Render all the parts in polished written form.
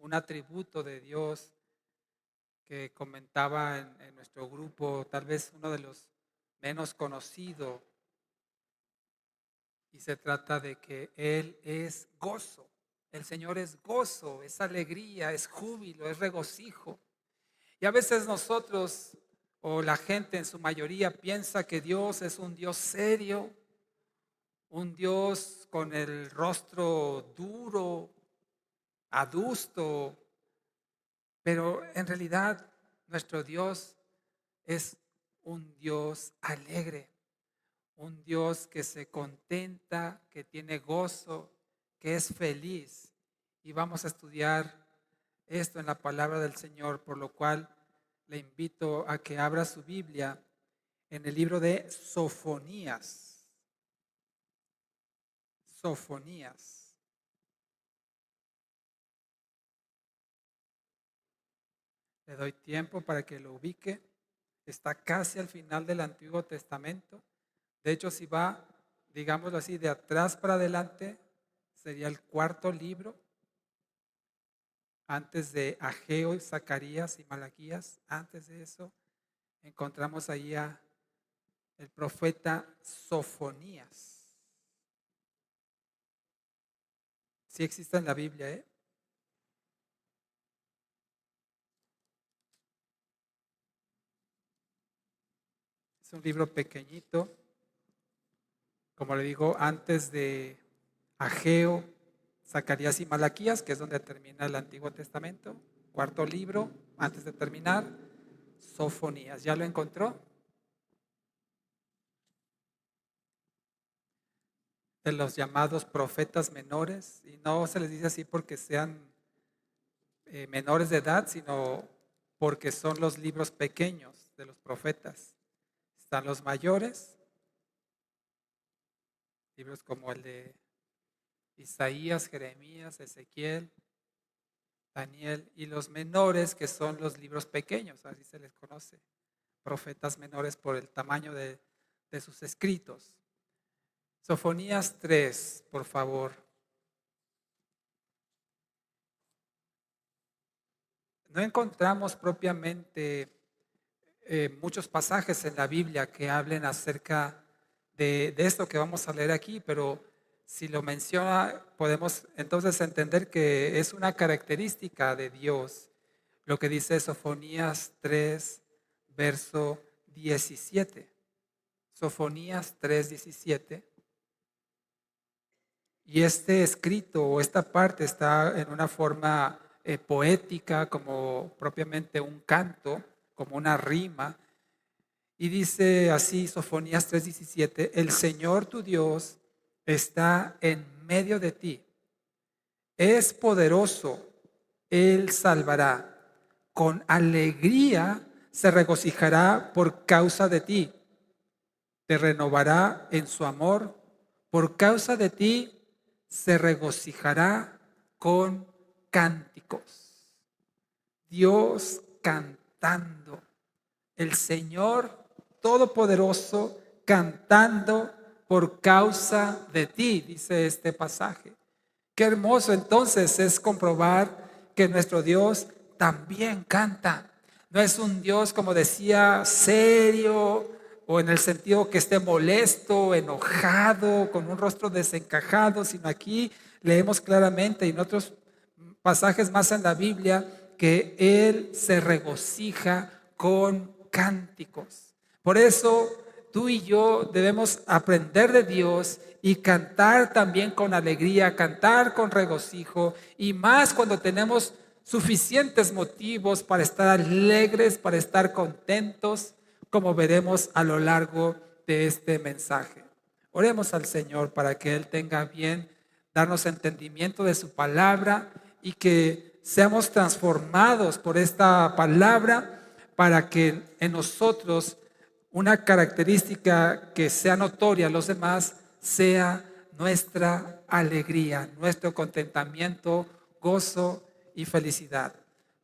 un atributo de Dios que comentaba en nuestro grupo, tal vez uno de los menos conocidos, y se trata de que Él es gozo. El Señor es gozo, es alegría, es júbilo, es regocijo. Y a veces nosotros o la gente en su mayoría piensa que Dios es un Dios serio, un Dios con el rostro duro, adusto, pero en realidad nuestro Dios es un Dios alegre, un Dios que se contenta, que tiene gozo, que es feliz. Y vamos a estudiar esto en la palabra del Señor, por lo cual le invito a que abra su Biblia en el libro de Sofonías. Sofonías. Le doy tiempo para que lo ubique. Está casi al final del Antiguo Testamento. De hecho, si va, digámoslo así, de atrás para adelante, sería el cuarto libro, antes de Ageo, y Zacarías y Malaquías. Antes de eso, encontramos ahí a el profeta Sofonías. Sí existe en la Biblia, ¿eh? Es un libro pequeñito, como le digo, antes de Ageo, Zacarías y Malaquías, que es donde termina el Antiguo Testamento. Cuarto libro, antes de terminar, Sofonías. ¿Ya lo encontró? De los llamados profetas menores, y no se les dice así porque sean menores de edad, sino porque son los libros pequeños de los profetas. Están los mayores, libros como el de Isaías, Jeremías, Ezequiel, Daniel, y los menores, que son los libros pequeños, así se les conoce, profetas menores por el tamaño de sus escritos. Sofonías 3, por favor. No encontramos propiamente muchos pasajes en la Biblia que hablen acerca de esto que vamos a leer aquí, pero si lo menciona, podemos entonces entender que es una característica de Dios, lo que dice Sofonías 3, verso 17. Sofonías 3, 17. Y este escrito o esta parte está en una forma poética, como propiamente un canto, como una rima. Y dice así Sofonías 3:17, el Señor tu Dios está en medio de ti. Es poderoso, Él salvará. Con alegría se regocijará por causa de ti. Te renovará en su amor. Por causa de ti se regocijará con cánticos. Dios cantando. El Señor Todopoderoso cantando por causa de ti, dice este pasaje. Qué hermoso entonces es comprobar que nuestro Dios también canta. No es un Dios, como decía, serio o en el sentido que esté molesto, enojado, con un rostro desencajado, sino aquí leemos claramente y en otros pasajes más en la Biblia que Él se regocija con cánticos. Por eso tú y yo debemos aprender de Dios y cantar también con alegría, cantar con regocijo, y más cuando tenemos suficientes motivos para estar alegres, para estar contentos, como veremos a lo largo de este mensaje. Oremos al Señor para que Él tenga bien darnos entendimiento de su palabra y que seamos transformados por esta palabra para que en nosotros una característica que sea notoria a los demás sea nuestra alegría, nuestro contentamiento, gozo y felicidad.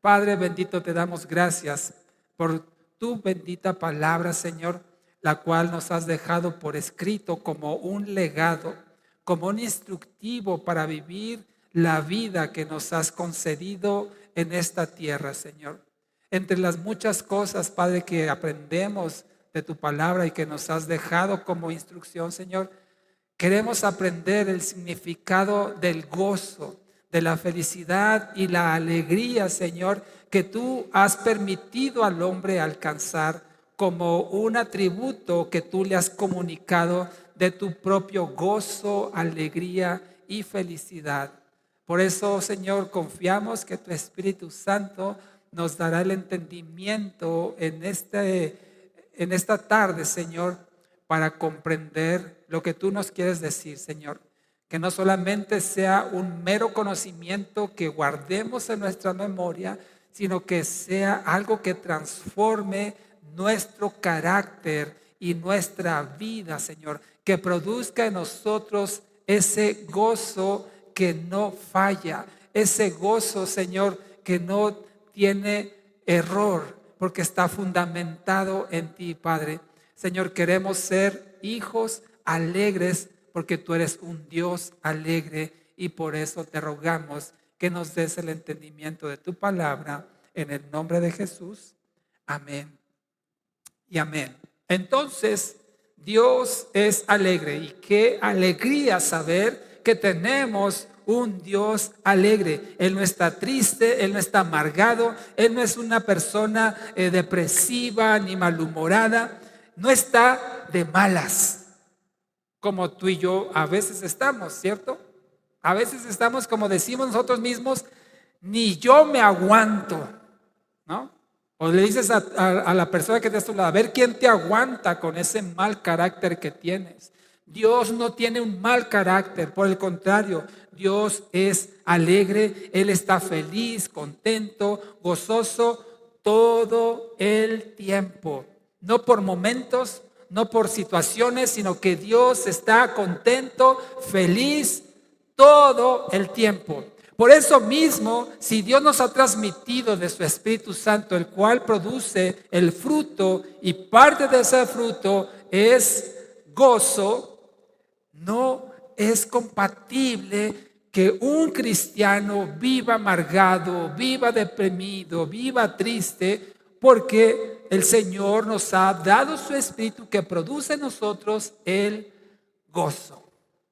Padre bendito, te damos gracias por tu bendita palabra, Señor, la cual nos has dejado por escrito como un legado, como un instructivo para vivir la vida que nos has concedido en esta tierra, Señor. Entre las muchas cosas, Padre, que aprendemos de tu palabra y que nos has dejado como instrucción, Señor, queremos aprender el significado del gozo, de la felicidad y la alegría, Señor, que tú has permitido al hombre alcanzar como un atributo que tú le has comunicado de tu propio gozo, alegría y felicidad. Por eso, Señor, confiamos que tu Espíritu Santo nos dará el entendimiento en esta tarde, Señor, para comprender lo que tú nos quieres decir, Señor. Que no solamente sea un mero conocimiento que guardemos en nuestra memoria, sino que sea algo que transforme nuestro carácter y nuestra vida, Señor. Que produzca en nosotros ese gozo que no falla, ese gozo, Señor, que no tiene error, porque está fundamentado en ti, Padre. Señor, queremos ser hijos alegres, porque tú eres un Dios alegre, y por eso te rogamos que nos des el entendimiento de tu palabra, en el nombre de Jesús. Amén y amén. Entonces, Dios es alegre, y qué alegría saber que tenemos un Dios alegre. Él no está triste, Él no está amargado, Él no es una persona depresiva ni malhumorada, no está de malas, como tú y yo a veces estamos, ¿cierto? A veces estamos, como decimos nosotros mismos, ni yo me aguanto, ¿no? O le dices a la persona que te está a tu lado, a ver quién te aguanta con ese mal carácter que tienes. Dios no tiene un mal carácter, por el contrario, Dios es alegre, Él está feliz, contento, gozoso todo el tiempo. No por momentos, no por situaciones, sino que Dios está contento, feliz todo el tiempo. Por eso mismo, si Dios nos ha transmitido de su Espíritu Santo, el cual produce el fruto, y parte de ese fruto es gozo, no es compatible que un cristiano viva amargado, viva deprimido, viva triste, porque el Señor nos ha dado su Espíritu que produce en nosotros el gozo.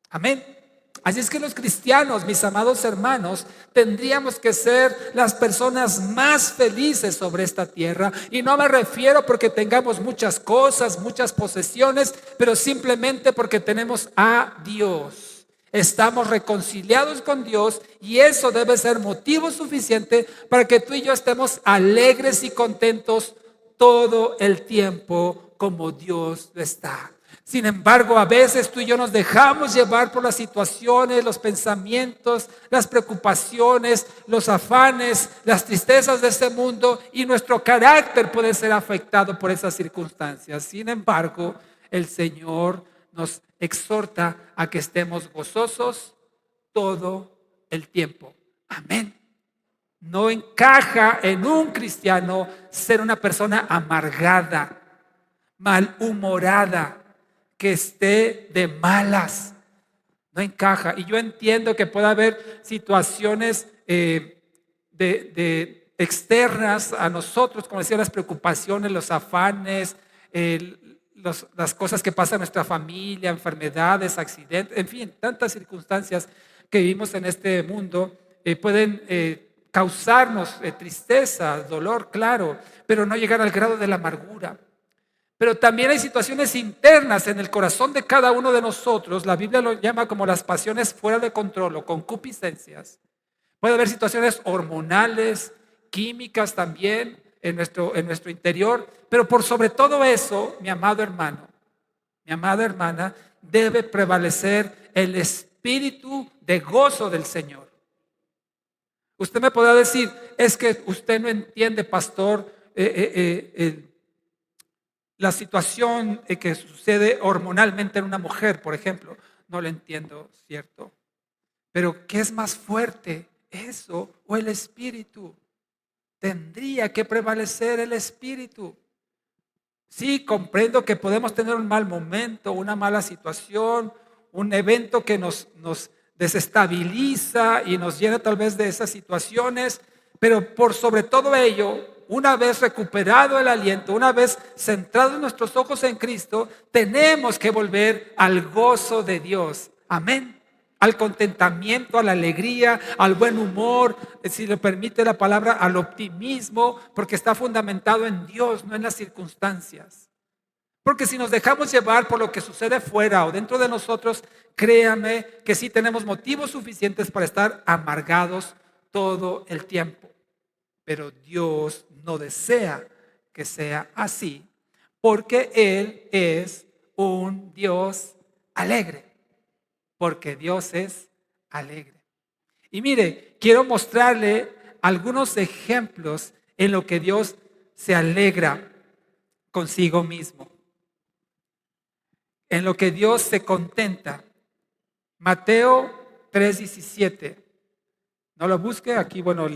Amén. Así es que los cristianos, mis amados hermanos, tendríamos que ser las personas más felices sobre esta tierra. Y no me refiero porque tengamos muchas cosas, muchas posesiones, pero simplemente porque tenemos a Dios. Estamos reconciliados con Dios, y eso debe ser motivo suficiente para que tú y yo estemos alegres y contentos todo el tiempo como Dios lo está. Sin embargo, a veces tú y yo nos dejamos llevar por las situaciones, los pensamientos, las preocupaciones, los afanes, las tristezas de este mundo, y nuestro carácter puede ser afectado por esas circunstancias. Sin embargo, el Señor nos exhorta a que estemos gozosos todo el tiempo. Amén. No encaja en un cristiano ser una persona amargada, malhumorada, que esté de malas. No encaja. Y yo entiendo que puede haber situaciones de externas a nosotros, como decía, las preocupaciones, los afanes, las cosas que pasan en nuestra familia, enfermedades, accidentes, en fin, tantas circunstancias que vivimos en este mundo pueden causarnos tristeza, dolor, claro, pero no llegar al grado de la amargura. Pero también hay situaciones internas en el corazón de cada uno de nosotros. La Biblia lo llama como las pasiones fuera de control o concupiscencias. Puede haber situaciones hormonales, químicas también en nuestro interior. Pero por sobre todo eso, mi amado hermano, mi amada hermana, debe prevalecer el espíritu de gozo del Señor. Usted me podrá decir, es que usted no entiende, pastor, la situación que sucede hormonalmente en una mujer, por ejemplo. No lo entiendo, ¿cierto? Pero ¿qué es más fuerte, eso o el espíritu? Tendría que prevalecer el espíritu. Sí, comprendo que podemos tener un mal momento, una mala situación, un evento que nos desestabiliza y nos llena tal vez de esas situaciones, pero por sobre todo ello, una vez recuperado el aliento, una vez centrados nuestros ojos en Cristo, tenemos que volver al gozo de Dios. Amén. Al contentamiento, a la alegría, al buen humor, si lo permite la palabra, al optimismo, porque está fundamentado en Dios, no en las circunstancias. Porque si nos dejamos llevar por lo que sucede fuera o dentro de nosotros, créame que sí tenemos motivos suficientes para estar amargados todo el tiempo. Pero Dios no desea que sea así, porque Él es un Dios alegre, porque Dios es alegre. Y mire, quiero mostrarle algunos ejemplos en lo que Dios se alegra consigo mismo, en lo que Dios se contenta. Mateo 3:17. No lo busque, aquí bueno,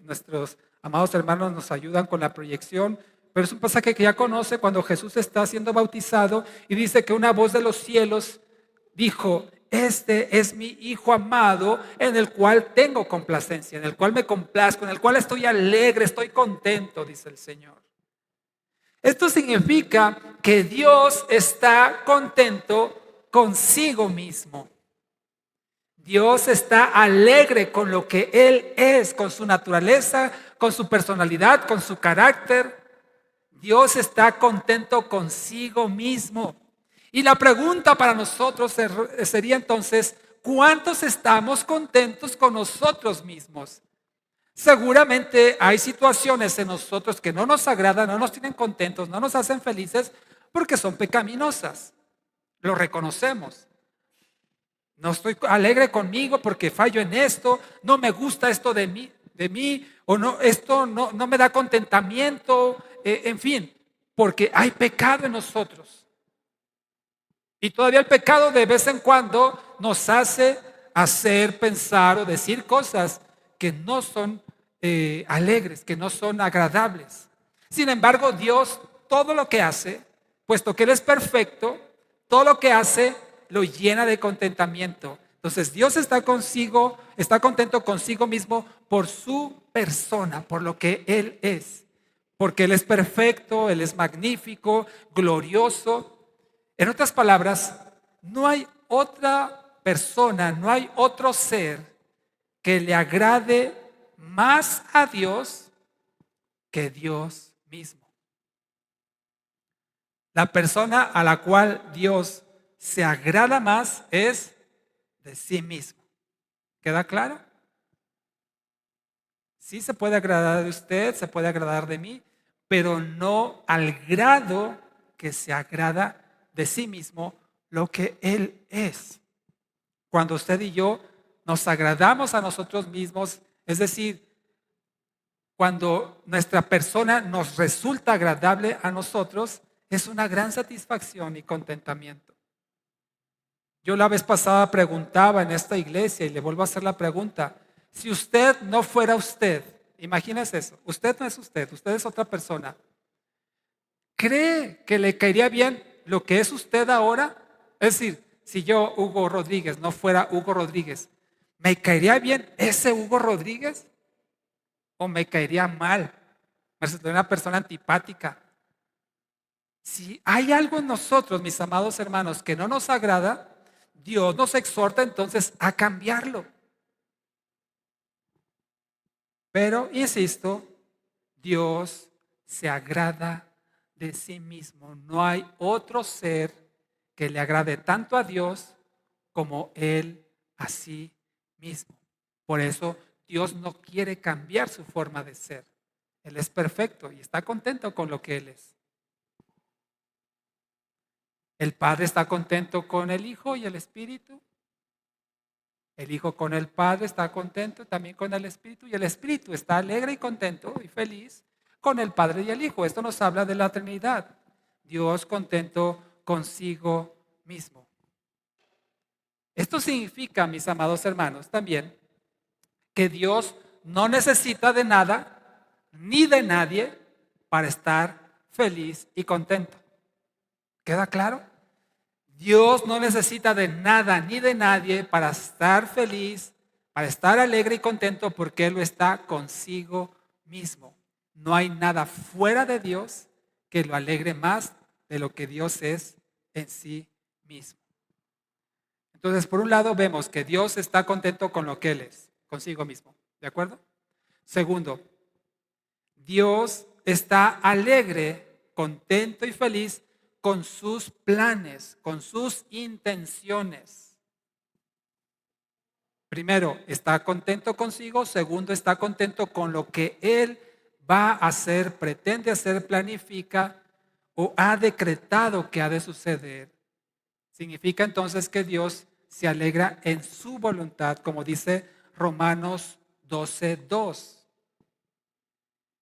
nuestros amados hermanos nos ayudan con la proyección, pero es un pasaje que ya conoce cuando Jesús está siendo bautizado y dice que una voz de los cielos dijo: este es mi Hijo amado en el cual tengo complacencia, en el cual me complazco, en el cual estoy alegre, estoy contento, dice el Señor. Esto significa que Dios está contento consigo mismo. Dios está alegre con lo que Él es, con su naturaleza, con su personalidad, con su carácter. Dios está contento consigo mismo. Y la pregunta para nosotros sería entonces, ¿cuántos estamos contentos con nosotros mismos? Seguramente hay situaciones en nosotros que no nos agradan, no nos tienen contentos, no nos hacen felices porque son pecaminosas. Lo reconocemos. No estoy alegre conmigo porque fallo en esto, no me gusta esto de mí, o no, esto no me da contentamiento, en fin, porque hay pecado en nosotros. Y todavía el pecado de vez en cuando nos hace hacer, pensar o decir cosas que no son alegres, que no son agradables. Sin embargo, Dios todo lo que hace, puesto que Él es perfecto, todo lo que hace lo llena de contentamiento. Entonces Dios está contento consigo mismo por su persona, por lo que Él es. Porque Él es perfecto, Él es magnífico, glorioso. En otras palabras, no hay otra persona, no hay otro ser que le agrade más a Dios que Dios mismo. La persona a la cual Dios se agrada más es de sí mismo. ¿Queda claro? Sí se puede agradar de usted, se puede agradar de mí, pero no al grado que se agrada de sí mismo lo que Él es. Cuando usted y yo nos agradamos a nosotros mismos, es decir, cuando nuestra persona nos resulta agradable a nosotros, es una gran satisfacción y contentamiento. Yo la vez pasada preguntaba en esta iglesia y le vuelvo a hacer la pregunta: si usted no fuera usted, imagínese eso, usted no es usted es otra persona, ¿cree que le caería bien lo que es usted ahora? Es decir, si yo, Hugo Rodríguez, no fuera Hugo Rodríguez, ¿me caería bien ese Hugo Rodríguez? ¿O me caería mal? Me resultaría una persona antipática. Si hay algo en nosotros, mis amados hermanos, que no nos agrada, Dios nos exhorta entonces a cambiarlo. Pero, insisto, Dios se agrada de sí mismo. No hay otro ser que le agrade tanto a Dios como Él a sí mismo. Por eso Dios no quiere cambiar su forma de ser. Él es perfecto y está contento con lo que Él es. El Padre está contento con el Hijo y el Espíritu. El Hijo con el Padre está contento también con el Espíritu, y el Espíritu está alegre y contento y feliz con el Padre y el Hijo. Esto nos habla de la Trinidad. Dios contento consigo mismo. Esto significa, mis amados hermanos, también que Dios no necesita de nada ni de nadie para estar feliz y contento. ¿Queda claro? Dios no necesita de nada ni de nadie para estar feliz, para estar alegre y contento, porque Él lo está consigo mismo. No hay nada fuera de Dios que lo alegre más de lo que Dios es en sí mismo. Entonces, por un lado, vemos que Dios está contento con lo que Él es, consigo mismo. ¿De acuerdo? Segundo, Dios está alegre, contento y feliz con sus planes, con sus intenciones. Primero, está contento consigo. Segundo, está contento con lo que Él va a hacer, pretende hacer, planifica o ha decretado que ha de suceder. Significa entonces que Dios se alegra en su voluntad, como dice Romanos 12:2.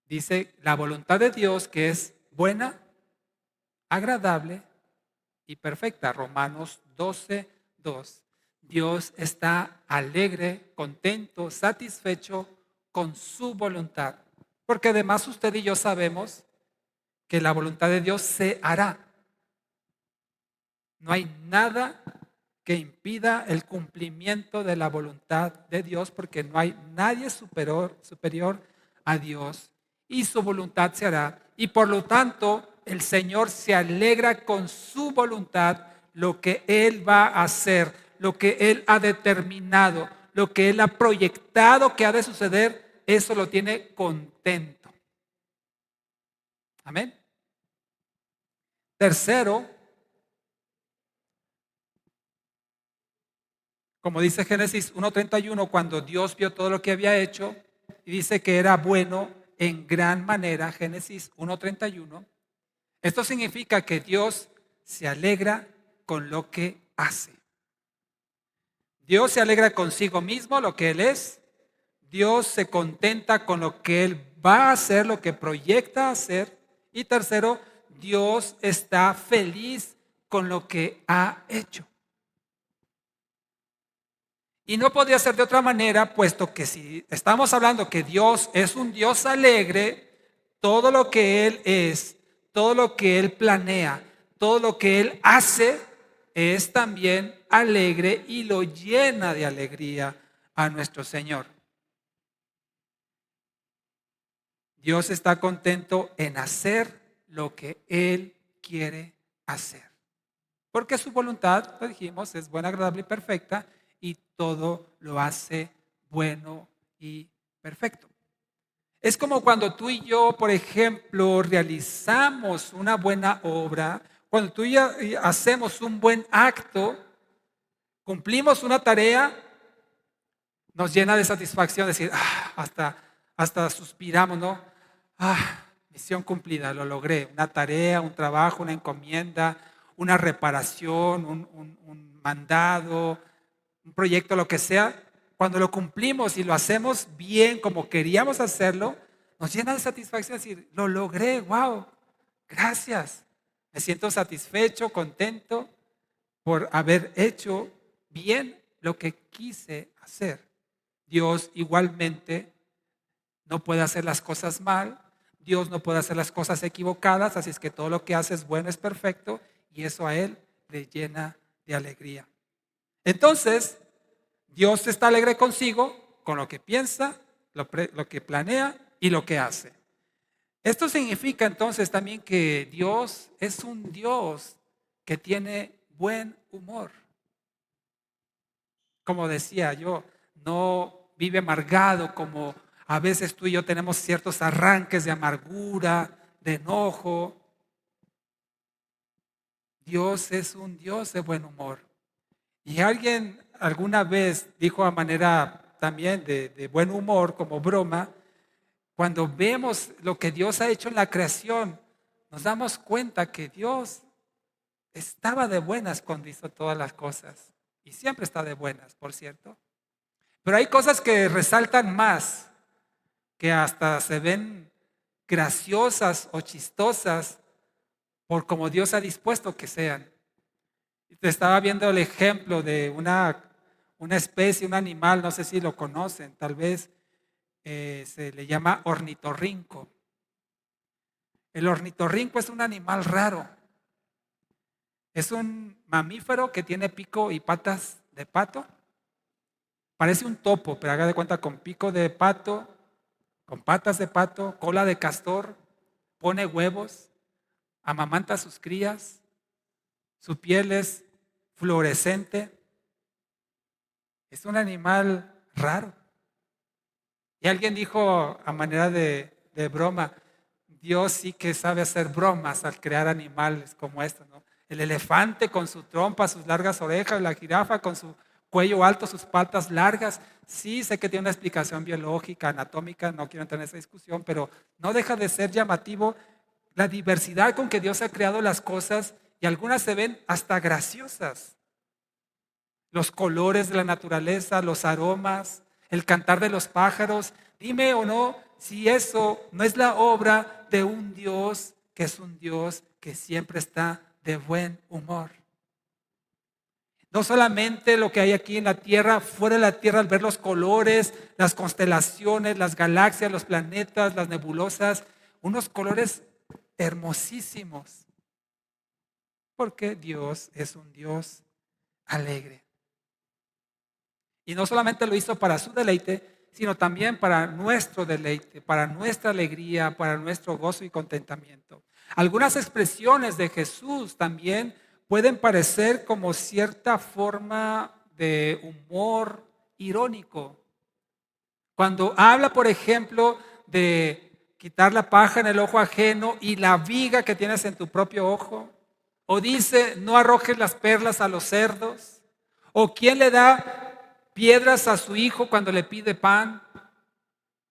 Dice la voluntad de Dios que es buena, agradable y perfecta. Romanos 12:2. Dios está alegre, contento, satisfecho con su voluntad. Porque además usted y yo sabemos que la voluntad de Dios se hará. No hay nada que impida el cumplimiento de la voluntad de Dios, porque no hay nadie superior a Dios, y su voluntad se hará. Y por lo tanto, el Señor se alegra con su voluntad, lo que Él va a hacer, lo que Él ha determinado, lo que Él ha proyectado que ha de suceder, eso lo tiene contento. Amén. Tercero, como dice Génesis 1:31, cuando Dios vio todo lo que había hecho y dice que era bueno en gran manera, Génesis 1:31, esto significa que Dios se alegra con lo que hace. Dios se alegra consigo mismo, lo que Él es. Dios se contenta con lo que Él va a hacer, lo que proyecta hacer. Y tercero, Dios está feliz con lo que ha hecho. Y no podría ser de otra manera, puesto que si estamos hablando que Dios es un Dios alegre, todo lo que Él es, todo lo que Él planea, todo lo que Él hace, es también alegre y lo llena de alegría a nuestro Señor. Dios está contento en hacer lo que Él quiere hacer. Porque su voluntad, lo dijimos, es buena, agradable y perfecta, y todo lo hace bueno y perfecto. Es como cuando tú y yo, por ejemplo, realizamos una buena obra, cuando tú y yo hacemos un buen acto, cumplimos una tarea, nos llena de satisfacción decir, hasta suspiramos, ¿no? Misión cumplida, lo logré. Una tarea, un trabajo, una encomienda, una reparación, un mandado, un proyecto, lo que sea. Cuando lo cumplimos y lo hacemos bien como queríamos hacerlo, nos llena de satisfacción decir, lo logré, wow, gracias. Me siento satisfecho, contento por haber hecho bien lo que quise hacer. Dios igualmente no puede hacer las cosas mal, Dios no puede hacer las cosas equivocadas, así es que todo lo que hace es bueno, es perfecto, y eso a Él le llena de alegría. Entonces, Dios está alegre consigo, con lo que piensa, lo que planea y lo que hace. Esto significa entonces también que Dios es un Dios que tiene buen humor. Como decía yo, no vive amargado como a veces tú y yo tenemos ciertos arranques de amargura, de enojo. Dios es un Dios de buen humor. Y alguien alguna vez dijo a manera también de buen humor, como broma, cuando vemos lo que Dios ha hecho en la creación, nos damos cuenta que Dios estaba de buenas cuando hizo todas las cosas. Y siempre está de buenas, por cierto. Pero hay cosas que resaltan más, que hasta se ven graciosas o chistosas por como Dios ha dispuesto que sean. Te estaba viendo el ejemplo de una especie, un animal, no sé si lo conocen, tal vez se le llama ornitorrinco. El ornitorrinco es un animal raro. Es un mamífero que tiene pico y patas de pato. Parece un topo, pero haga de cuenta con pico de pato, con patas de pato, cola de castor, pone huevos, amamanta a sus crías, su piel es fluorescente. Es un animal raro. Y alguien dijo a manera de broma, Dios sí que sabe hacer bromas al crear animales como estos, ¿no? El elefante con su trompa, sus largas orejas, la jirafa con su cuello alto, sus patas largas. Sí, sé que tiene una explicación biológica, anatómica, no quiero entrar en esa discusión, pero no deja de ser llamativo la diversidad con que Dios ha creado las cosas y algunas se ven hasta graciosas. Los colores de la naturaleza, los aromas, el cantar de los pájaros. Dime o no si eso no es la obra de un Dios que es un Dios que siempre está de buen humor. No solamente lo que hay aquí en la tierra, fuera de la tierra, al ver los colores, las constelaciones, las galaxias, los planetas, las nebulosas, unos colores hermosísimos, porque Dios es un Dios alegre. Y no solamente lo hizo para su deleite, sino también para nuestro deleite, para nuestra alegría, para nuestro gozo y contentamiento. Algunas expresiones de Jesús también pueden parecer como cierta forma de humor irónico. Cuando habla, por ejemplo, de quitar la paja en el ojo ajeno y la viga que tienes en tu propio ojo, o dice, no arrojes las perlas a los cerdos, o quién le da piedras a su hijo cuando le pide pan.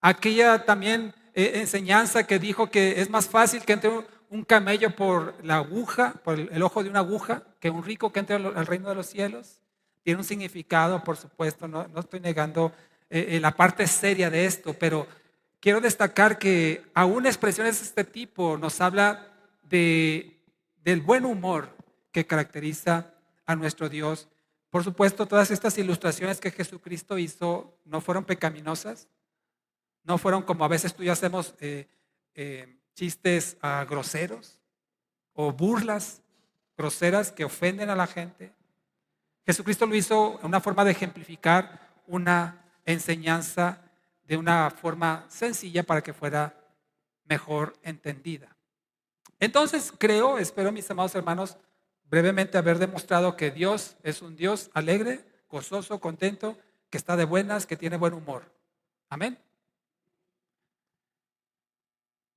Aquella también enseñanza que dijo que es más fácil que entre un camello por la aguja, por el ojo de una aguja, que un rico que entre al reino de los cielos. Tiene un significado, por supuesto, no estoy negando la parte seria de esto, pero quiero destacar que aún expresiones de este tipo nos habla del buen humor que caracteriza a nuestro Dios. Por supuesto, todas estas ilustraciones que Jesucristo hizo no fueron pecaminosas, no fueron como a veces tú y yo hacemos chistes groseros o burlas groseras que ofenden a la gente. Jesucristo lo hizo en una forma de ejemplificar una enseñanza de una forma sencilla para que fuera mejor entendida. Entonces creo, espero mis amados hermanos, brevemente haber demostrado que Dios es un Dios alegre, gozoso, contento, que está de buenas, que tiene buen humor. Amén.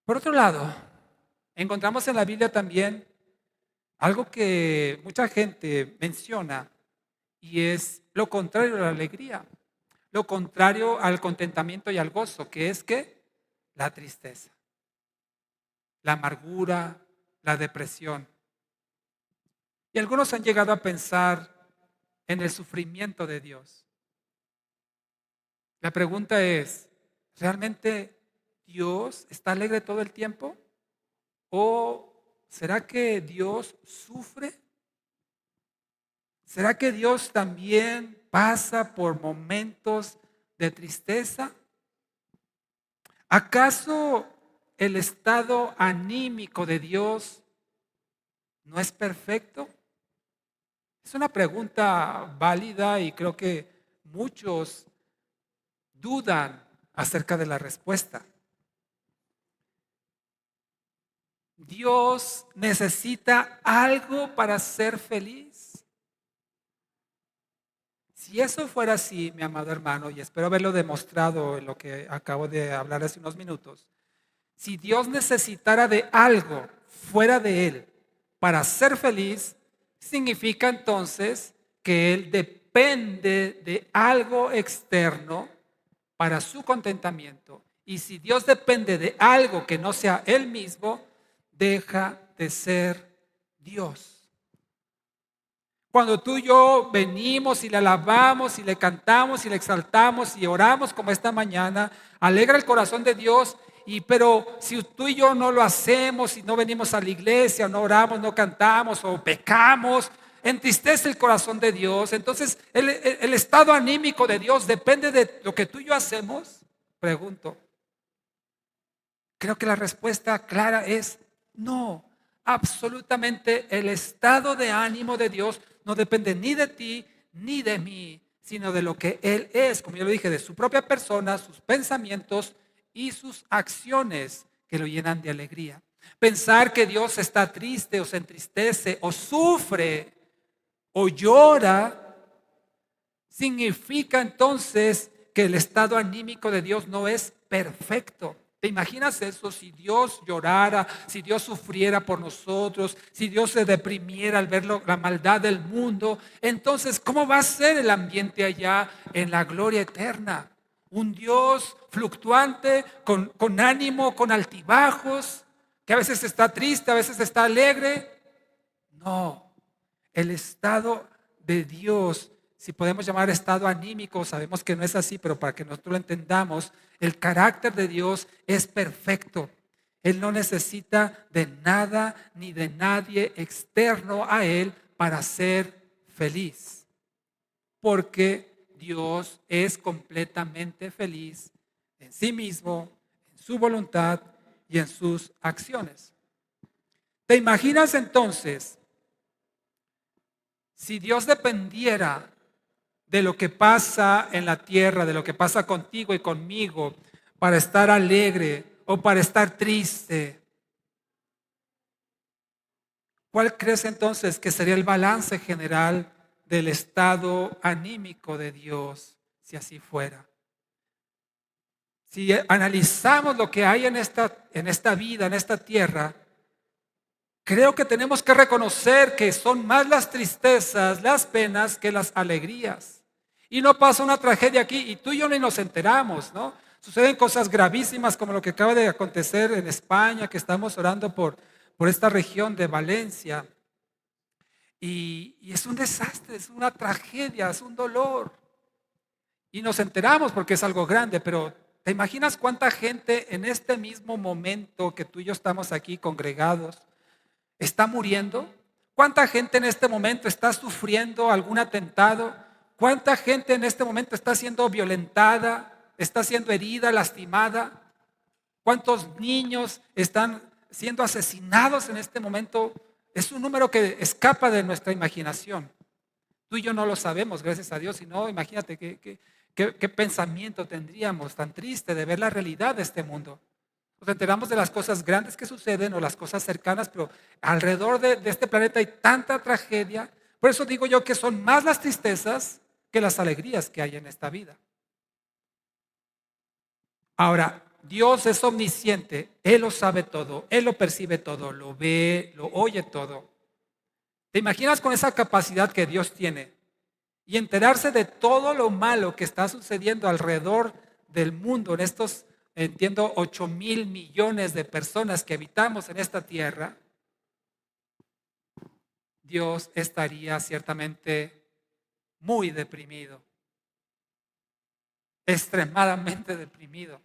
Por otro lado, encontramos en la Biblia también algo que mucha gente menciona y es lo contrario a la alegría, lo contrario al contentamiento y al gozo, que es que la tristeza, la amargura, la depresión. Y algunos han llegado a pensar en el sufrimiento de Dios. La pregunta es, ¿realmente Dios está alegre todo el tiempo? ¿O será que Dios sufre? ¿Será que Dios también pasa por momentos de tristeza? ¿Acaso el estado anímico de Dios no es perfecto? Es una pregunta válida y creo que muchos dudan acerca de la respuesta. ¿Dios necesita algo para ser feliz? Si eso fuera así, mi amado hermano, y espero haberlo demostrado en lo que acabo de hablar hace unos minutos, si Dios necesitara de algo fuera de Él para ser feliz, significa entonces que Él depende de algo externo para su contentamiento. Y si Dios depende de algo que no sea Él mismo, deja de ser Dios. Cuando tú y yo venimos y le alabamos y le cantamos y le exaltamos y oramos como esta mañana, alegra el corazón de Dios. Pero si tú y yo no lo hacemos, si no venimos a la iglesia, no oramos, no cantamos o pecamos, entristece el corazón de Dios. Entonces el estado anímico de Dios depende de lo que tú y yo hacemos. Pregunto. Creo que la respuesta clara es no. absolutamente el estado de ánimo de Dios no depende ni de ti ni de mí, sino de lo que Él es, como yo lo dije, de su propia persona, sus pensamientos y sus acciones que lo llenan de alegría. Pensar que Dios está triste o se entristece o sufre o llora significa entonces que el estado anímico de Dios no es perfecto. ¿Te imaginas eso? Si Dios llorara, si Dios sufriera por nosotros, si Dios se deprimiera al ver la maldad del mundo, entonces, ¿cómo va a ser el ambiente allá en la gloria eterna? Un Dios fluctuante, con ánimo, con altibajos, que a veces está triste, a veces está alegre. No, el estado de Dios, si podemos llamar estado anímico, sabemos que no es así, pero para que nosotros lo entendamos, el carácter de Dios es perfecto. Él no necesita de nada ni de nadie externo a Él para ser feliz, porque Dios es completamente feliz en sí mismo, en su voluntad y en sus acciones. ¿Te imaginas entonces si Dios dependiera de lo que pasa en la tierra, de lo que pasa contigo y conmigo, para estar alegre o para estar triste? ¿Cuál crees entonces que sería el balance general del estado anímico de Dios si así fuera? Si analizamos lo que hay en esta vida, en esta tierra, creo que tenemos que reconocer que son más las tristezas, las penas que las alegrías. Y no pasa una tragedia aquí y tú y yo ni nos enteramos, ¿no? Suceden cosas gravísimas como lo que acaba de acontecer en España, que estamos orando por esta región de Valencia. Y es un desastre, es una tragedia, es un dolor. Y nos enteramos porque es algo grande, pero ¿te imaginas cuánta gente en este mismo momento que tú y yo estamos aquí congregados está muriendo? ¿Cuánta gente en este momento está sufriendo algún atentado? ¿Cuánta gente en este momento está siendo violentada, está siendo herida, lastimada? ¿Cuántos niños están siendo asesinados en este momento? Es un número que escapa de nuestra imaginación. Tú y yo no lo sabemos, gracias a Dios. Y no, imagínate qué pensamiento tendríamos tan triste de ver la realidad de este mundo. Nos enteramos de las cosas grandes que suceden o las cosas cercanas, pero alrededor de este planeta hay tanta tragedia. Por eso digo yo que son más las tristezas que las alegrías que hay en esta vida. Ahora, Dios es omnisciente, Él lo sabe todo, Él lo percibe todo, lo ve, lo oye todo. ¿Te imaginas con esa capacidad que Dios tiene y enterarse de todo lo malo que está sucediendo alrededor del mundo en estos, entiendo, 8,000 millones de personas que habitamos en esta tierra? Dios estaría ciertamente muy deprimido, extremadamente deprimido.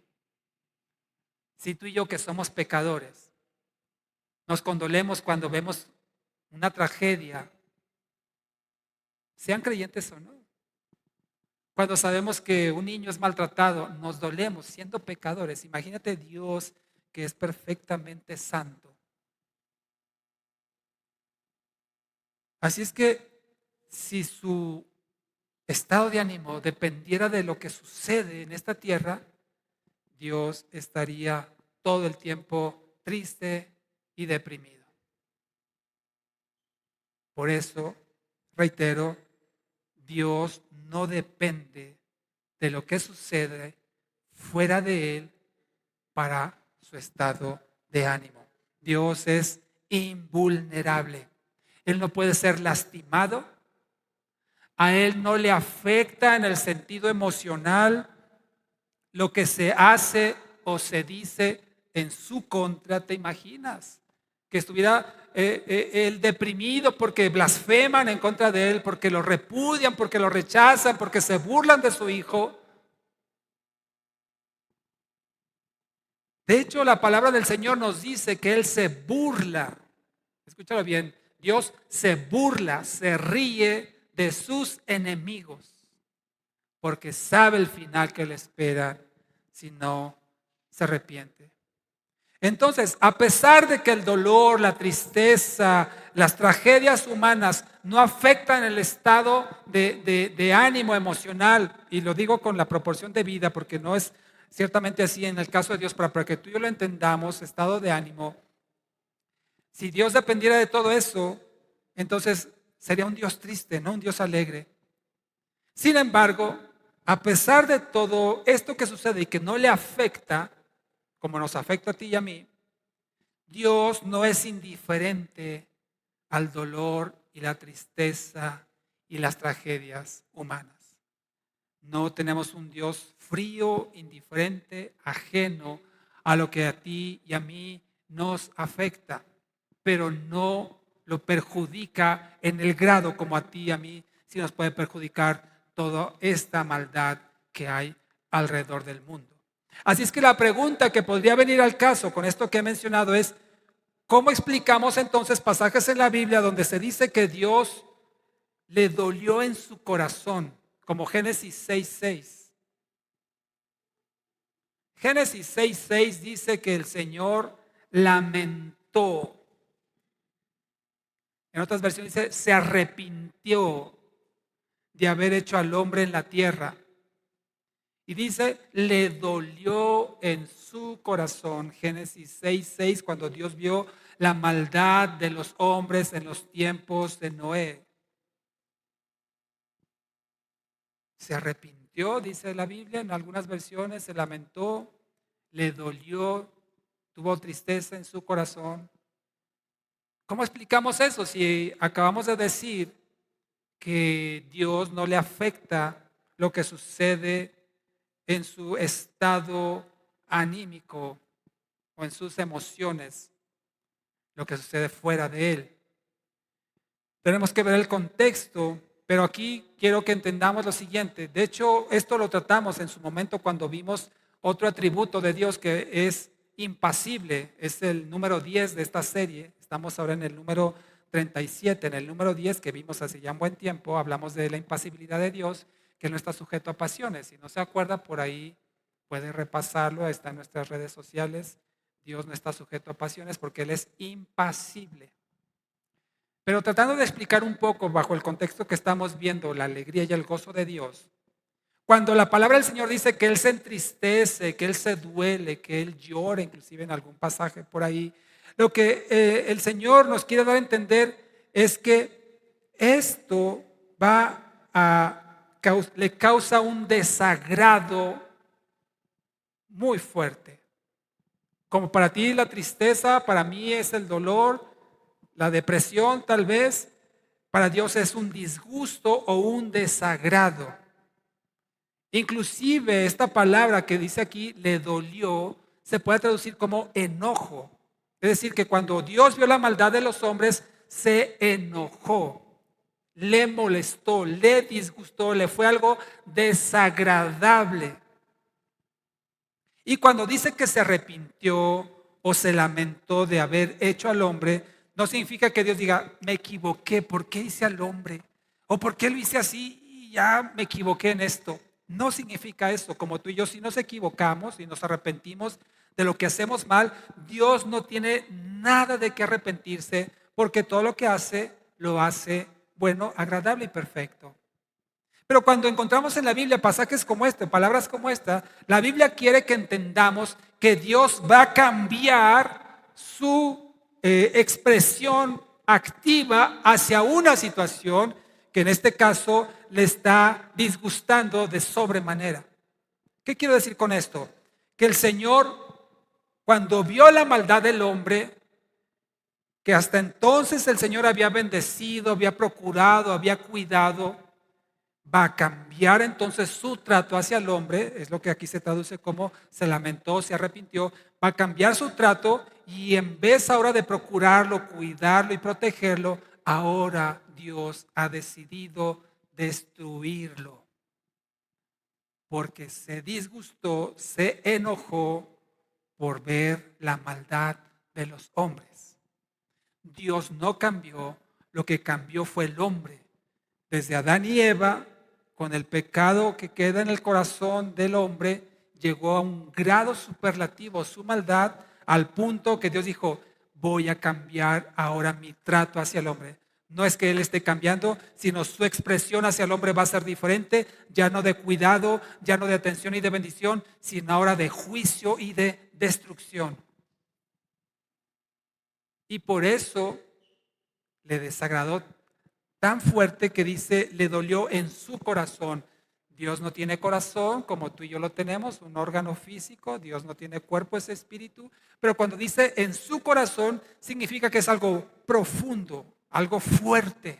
Si tú y yo, que somos pecadores, nos condolemos cuando vemos una tragedia, sean creyentes o no. Cuando sabemos que un niño es maltratado, nos dolemos siendo pecadores. Imagínate Dios, que es perfectamente santo. Así es que si su estado de ánimo dependiera de lo que sucede en esta tierra, Dios estaría todo el tiempo triste y deprimido. Por eso, reitero, Dios no depende de lo que sucede fuera de Él para su estado de ánimo. Dios es invulnerable. Él no puede ser lastimado. A Él no le afecta en el sentido emocional lo que se hace o se dice en su contra. ¿Te imaginas? Que estuviera él deprimido porque blasfeman en contra de Él, porque lo repudian, porque lo rechazan, porque se burlan de su Hijo. De hecho, la palabra del Señor nos dice que Él se burla. Escúchalo bien. Dios se burla, se ríe de sus enemigos, porque sabe el final que le espera si no se arrepiente. Entonces, a pesar de que el dolor, la tristeza, las tragedias humanas no afectan el estado de ánimo emocional, y lo digo con la proporción de vida, porque no es ciertamente así en el caso de Dios, pero para que tú y yo lo entendamos, estado de ánimo, si Dios dependiera de todo eso, entonces sería un Dios triste, no un Dios alegre. Sin embargo, a pesar de todo esto que sucede y que no le afecta, como nos afecta a ti y a mí, Dios no es indiferente al dolor y la tristeza y las tragedias humanas. No tenemos un Dios frío, indiferente, ajeno a lo que a ti y a mí nos afecta, pero no lo perjudica en el grado como a ti y a mí sí nos puede perjudicar toda esta maldad que hay alrededor del mundo. Así es que la pregunta que podría venir al caso con esto que he mencionado es, ¿cómo explicamos entonces pasajes en la Biblia donde se dice que Dios le dolió en su corazón, como Génesis 6:6? Génesis 6:6 dice que el Señor lamentó. En otras versiones dice, se arrepintió de haber hecho al hombre en la tierra. Y dice, le dolió en su corazón, Génesis 6:6, cuando Dios vio la maldad de los hombres en los tiempos de Noé. Se arrepintió, dice la Biblia, en algunas versiones se lamentó, le dolió, tuvo tristeza en su corazón. ¿Cómo explicamos eso si acabamos de decir que Dios no le afecta lo que sucede en su estado anímico o en sus emociones, lo que sucede fuera de él? Tenemos que ver el contexto, pero aquí quiero que entendamos lo siguiente. De hecho, esto lo tratamos en su momento cuando vimos otro atributo de Dios que es impasible. Es el número 10 de esta serie. Estamos ahora en el número 37. En el número 10 que vimos hace ya un buen tiempo, hablamos de la impasibilidad de Dios, que no está sujeto a pasiones. Si no se acuerda, por ahí puede repasarlo. Está en nuestras redes sociales. Dios no está sujeto a pasiones porque Él es impasible. Pero tratando de explicar un poco bajo el contexto que estamos viendo, la alegría y el gozo de Dios, cuando la palabra del Señor dice que Él se entristece, que Él se duele, que Él llora, inclusive en algún pasaje por ahí, lo que el Señor nos quiere dar a entender es que esto le causa un desagrado muy fuerte. Como para ti la tristeza, para mí es el dolor, la depresión tal vez, para Dios es un disgusto o un desagrado. Inclusive esta palabra que dice aquí, le dolió, se puede traducir como enojo. Es decir, que cuando Dios vio la maldad de los hombres, se enojó, le molestó, le disgustó, le fue algo desagradable. Y cuando dice que se arrepintió o se lamentó de haber hecho al hombre, no significa que Dios diga, me equivoqué, ¿por qué hice al hombre? ¿O por qué lo hice así y ya me equivoqué en esto? No significa eso. Como tú y yo, si nos equivocamos y nos arrepentimos de lo que hacemos mal, Dios no tiene nada de qué arrepentirse porque todo lo que hace, lo hace bueno, agradable y perfecto. Pero cuando encontramos en la Biblia pasajes como este, palabras como esta, la Biblia quiere que entendamos que Dios va a cambiar su expresión activa hacia una situación que en este caso le está disgustando de sobremanera. ¿Qué quiero decir con esto? Que el Señor, cuando vio la maldad del hombre, que hasta entonces el Señor había bendecido, había procurado, había cuidado, va a cambiar entonces su trato hacia el hombre, es lo que aquí se traduce como se lamentó, se arrepintió, va a cambiar su trato y en vez ahora de procurarlo, cuidarlo y protegerlo, ahora Dios ha decidido destruirlo. Porque se disgustó, se enojó por ver la maldad de los hombres. Dios no cambió, lo que cambió fue el hombre. Desde Adán y Eva, con el pecado que queda en el corazón del hombre, llegó a un grado superlativo su maldad al punto que Dios dijo, voy a cambiar ahora mi trato hacia el hombre. No es que Él esté cambiando, sino su expresión hacia el hombre va a ser diferente, ya no de cuidado, ya no de atención y de bendición, sino ahora de juicio y de destrucción. Y por eso le desagradó tan fuerte que dice, le dolió en su corazón. Dios no tiene corazón como tú y yo lo tenemos, un órgano físico. Dios no tiene cuerpo, es espíritu. Pero cuando dice en su corazón, significa que es algo profundo, algo fuerte.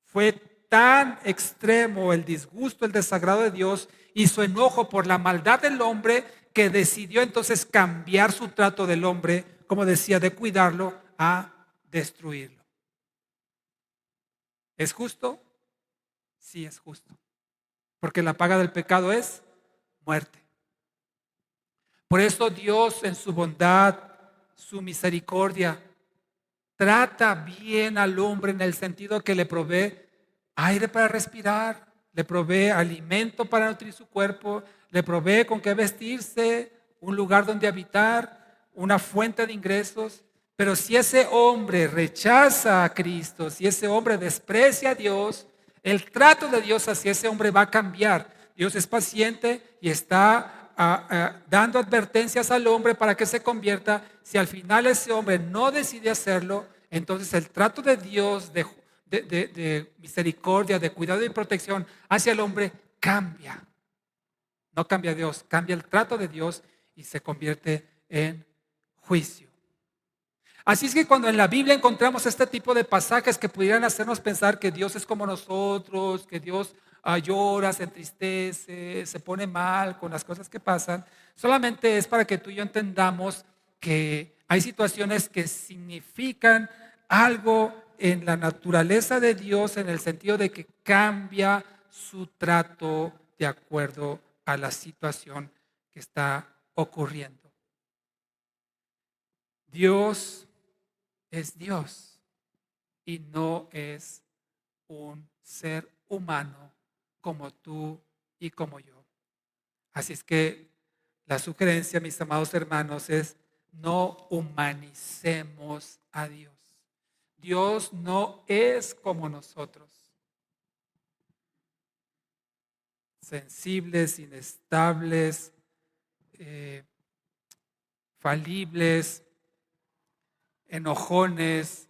Fue tan extremo el disgusto, el desagrado de Dios y su enojo por la maldad del hombre que decidió entonces cambiar su trato del hombre, como decía, de cuidarlo a destruirlo. ¿Es justo? Sí, es justo. Porque la paga del pecado es muerte. Por eso Dios en su bondad, su misericordia, trata bien al hombre en el sentido que le provee aire para respirar, le provee alimento para nutrir su cuerpo, le provee con qué vestirse, un lugar donde habitar, una fuente de ingresos. Pero si ese hombre rechaza a Cristo, si ese hombre desprecia a Dios, el trato de Dios hacia ese hombre va a cambiar. Dios es paciente y está dando advertencias al hombre para que se convierta. Si al final ese hombre no decide hacerlo, entonces el trato de Dios de misericordia, de cuidado y protección hacia el hombre cambia. No cambia Dios, cambia el trato de Dios y se convierte en juicio. Así es que cuando en la Biblia encontramos este tipo de pasajes que pudieran hacernos pensar que Dios es como nosotros, que Dios llora, se entristece, se pone mal con las cosas que pasan, solamente es para que tú y yo entendamos que hay situaciones que significan algo en la naturaleza de Dios en el sentido de que cambia su trato de acuerdo a la situación que está ocurriendo. Dios es Dios y no es un ser humano como tú y como yo. Así es que la sugerencia, mis amados hermanos, es no humanicemos a Dios. Dios no es como nosotros. Sensibles, inestables, falibles, enojones,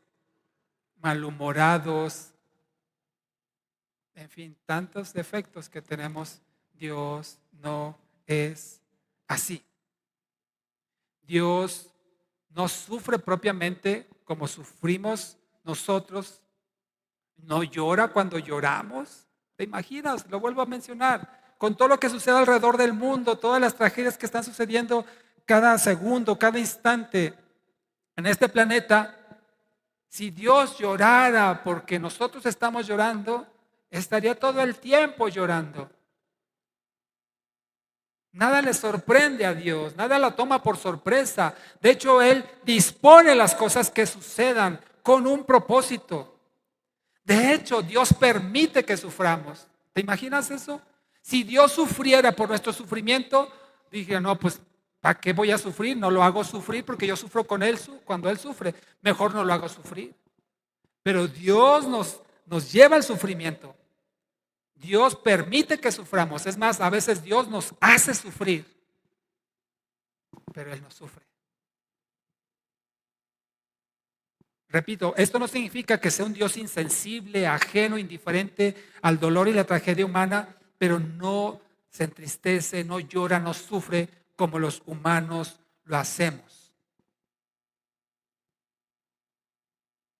malhumorados, en fin, tantos defectos que tenemos. Dios no es así. Dios no sufre propiamente como sufrimos nosotros, no llora cuando lloramos. ¿Te imaginas? Lo vuelvo a mencionar. Con todo lo que sucede alrededor del mundo, todas las tragedias que están sucediendo cada segundo, cada instante en este planeta, si Dios llorara porque nosotros estamos llorando, estaría todo el tiempo llorando. Nada le sorprende a Dios, nada lo toma por sorpresa. De hecho, Él dispone las cosas que sucedan con un propósito. De hecho, Dios permite que suframos. ¿Te imaginas eso? Si Dios sufriera por nuestro sufrimiento, dije, no, pues, ¿para qué voy a sufrir? No lo hago sufrir porque yo sufro con Él cuando Él sufre. Mejor no lo hago sufrir. Pero Dios nos lleva al sufrimiento. Dios permite que suframos. Es más, a veces Dios nos hace sufrir, pero Él no sufre. Repito, esto no significa que sea un Dios insensible, ajeno, indiferente al dolor y la tragedia humana, pero no se entristece, no llora, no sufre como los humanos lo hacemos.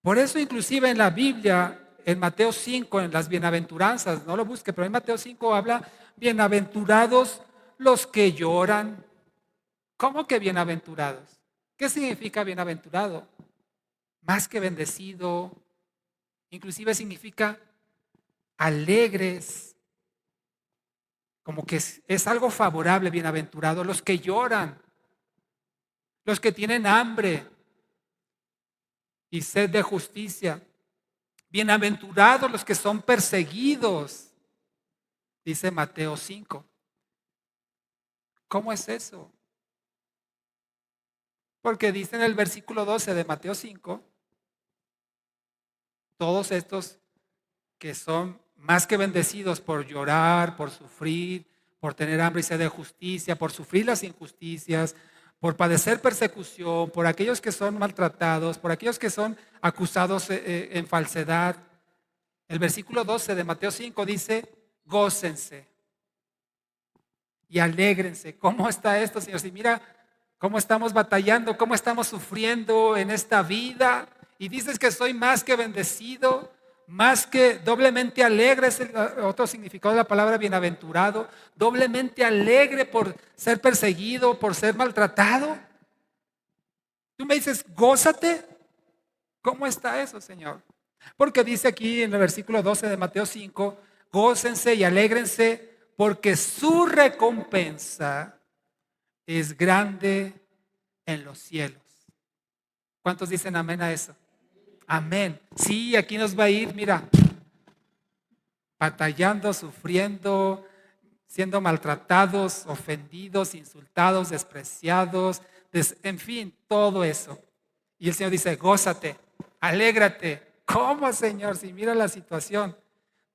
Por eso inclusive en la Biblia, en Mateo 5, en las bienaventuranzas, no lo busque, pero en Mateo 5 habla, bienaventurados los que lloran. ¿Cómo que bienaventurados? ¿Qué significa bienaventurado? Más que bendecido, inclusive significa alegres, como que es algo favorable, bienaventurado. Los que lloran, los que tienen hambre y sed de justicia. Bienaventurados los que son perseguidos, dice Mateo 5. ¿Cómo es eso? Porque dice en el versículo 12 de Mateo 5, todos estos que son más que bendecidos por llorar, por sufrir, por tener hambre y sed de justicia, por sufrir las injusticias, por padecer persecución, por aquellos que son maltratados, por aquellos que son acusados en falsedad. El versículo 12 de Mateo 5 dice, gócense y alégrense. ¿Cómo está esto, Señor? Si mira cómo estamos batallando, cómo estamos sufriendo en esta vida, y dices que soy más que bendecido, más que doblemente alegre, es el otro significado de la palabra bienaventurado, doblemente alegre por ser perseguido, por ser maltratado. Tú me dices, gózate. ¿Cómo está eso, Señor? Porque dice aquí en el versículo 12 de Mateo 5, gócense y alégrense porque su recompensa es grande en los cielos. ¿Cuántos dicen amén a eso? Amén. Sí, aquí nos va a ir, mira, batallando, sufriendo, siendo maltratados, ofendidos, insultados, despreciados, en fin, todo eso. Y el Señor dice, gózate, alégrate. ¿Cómo, Señor? Si mira la situación.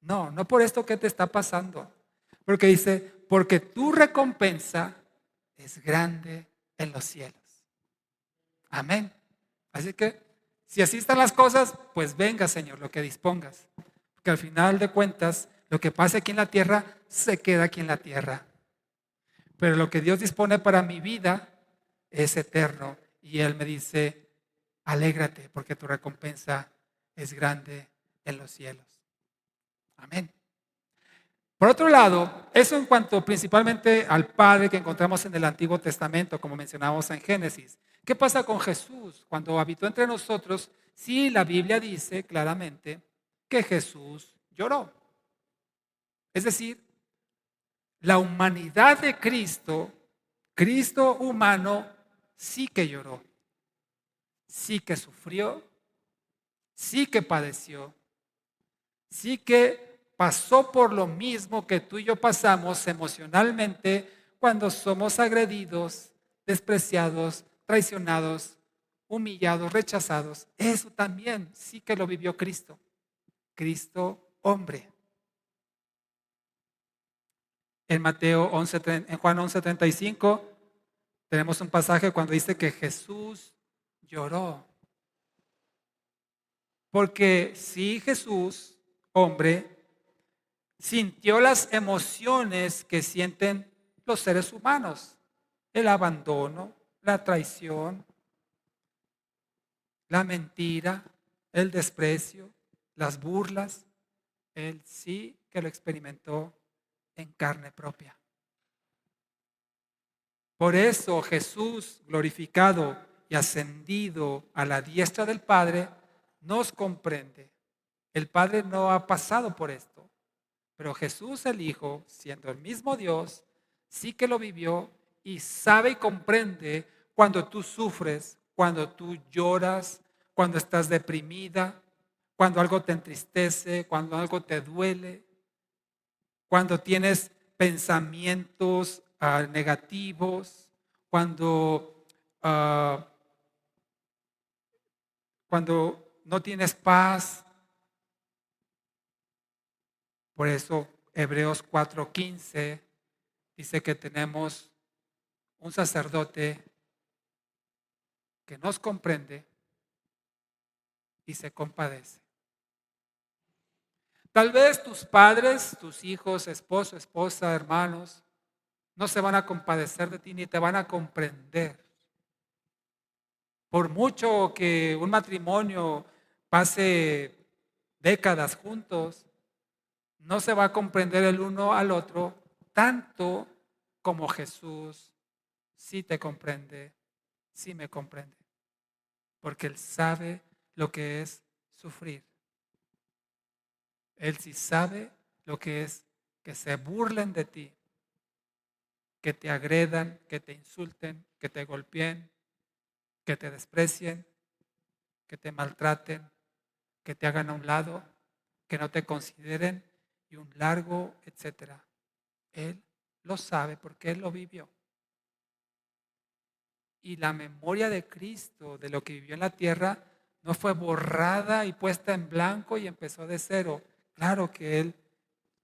No, no por esto que te está pasando. Porque dice, porque tu recompensa es grande en los cielos. Amén. Así que, si así están las cosas, pues venga, Señor, lo que dispongas. Porque al final de cuentas, lo que pase aquí en la tierra, se queda aquí en la tierra. Pero lo que Dios dispone para mi vida es eterno. Y Él me dice, alégrate, porque tu recompensa es grande en los cielos. Amén. Por otro lado, eso en cuanto principalmente al Padre que encontramos en el Antiguo Testamento, como mencionamos en Génesis. ¿Qué pasa con Jesús? Cuando habitó entre nosotros, sí, la Biblia dice claramente que Jesús lloró. Es decir, la humanidad de Cristo, Cristo humano, sí que lloró, sí que sufrió, sí que padeció, sí que pasó por lo mismo que tú y yo pasamos emocionalmente cuando somos agredidos, despreciados, traicionados, humillados, rechazados. Eso también sí que lo vivió Cristo, Cristo hombre. En Mateo 11, en Juan 11:35 tenemos un pasaje cuando dice que Jesús lloró. Porque si Jesús, hombre, sintió las emociones que sienten los seres humanos, el abandono, la traición, la mentira, el desprecio, las burlas. Él sí que lo experimentó en carne propia. Por eso Jesús, glorificado y ascendido a la diestra del Padre, nos comprende. El Padre no ha pasado por esto. Pero Jesús el Hijo, siendo el mismo Dios, sí que lo vivió y sabe y comprende cuando tú sufres, cuando tú lloras, cuando estás deprimida, cuando algo te entristece, cuando algo te duele, cuando tienes pensamientos negativos, cuando, ah, cuando no tienes paz. Por eso Hebreos 4:15 dice que tenemos un sacerdote que nos comprende y se compadece. Tal vez tus padres, tus hijos, esposo, esposa, hermanos, no se van a compadecer de ti ni te van a comprender. Por mucho que un matrimonio pase décadas juntos, no se va a comprender el uno al otro tanto como Jesús sí te comprende, sí me comprende. Porque Él sabe lo que es sufrir. Él sí sabe lo que es que se burlen de ti, que te agredan, que te insulten, que te golpeen, que te desprecien, que te maltraten, que te hagan a un lado, que no te consideren y un largo, etcétera. Él lo sabe porque Él lo vivió. y la memoria de Cristo, de lo que vivió en la tierra, no fue borrada y puesta en blanco y empezó de cero. Claro que Él,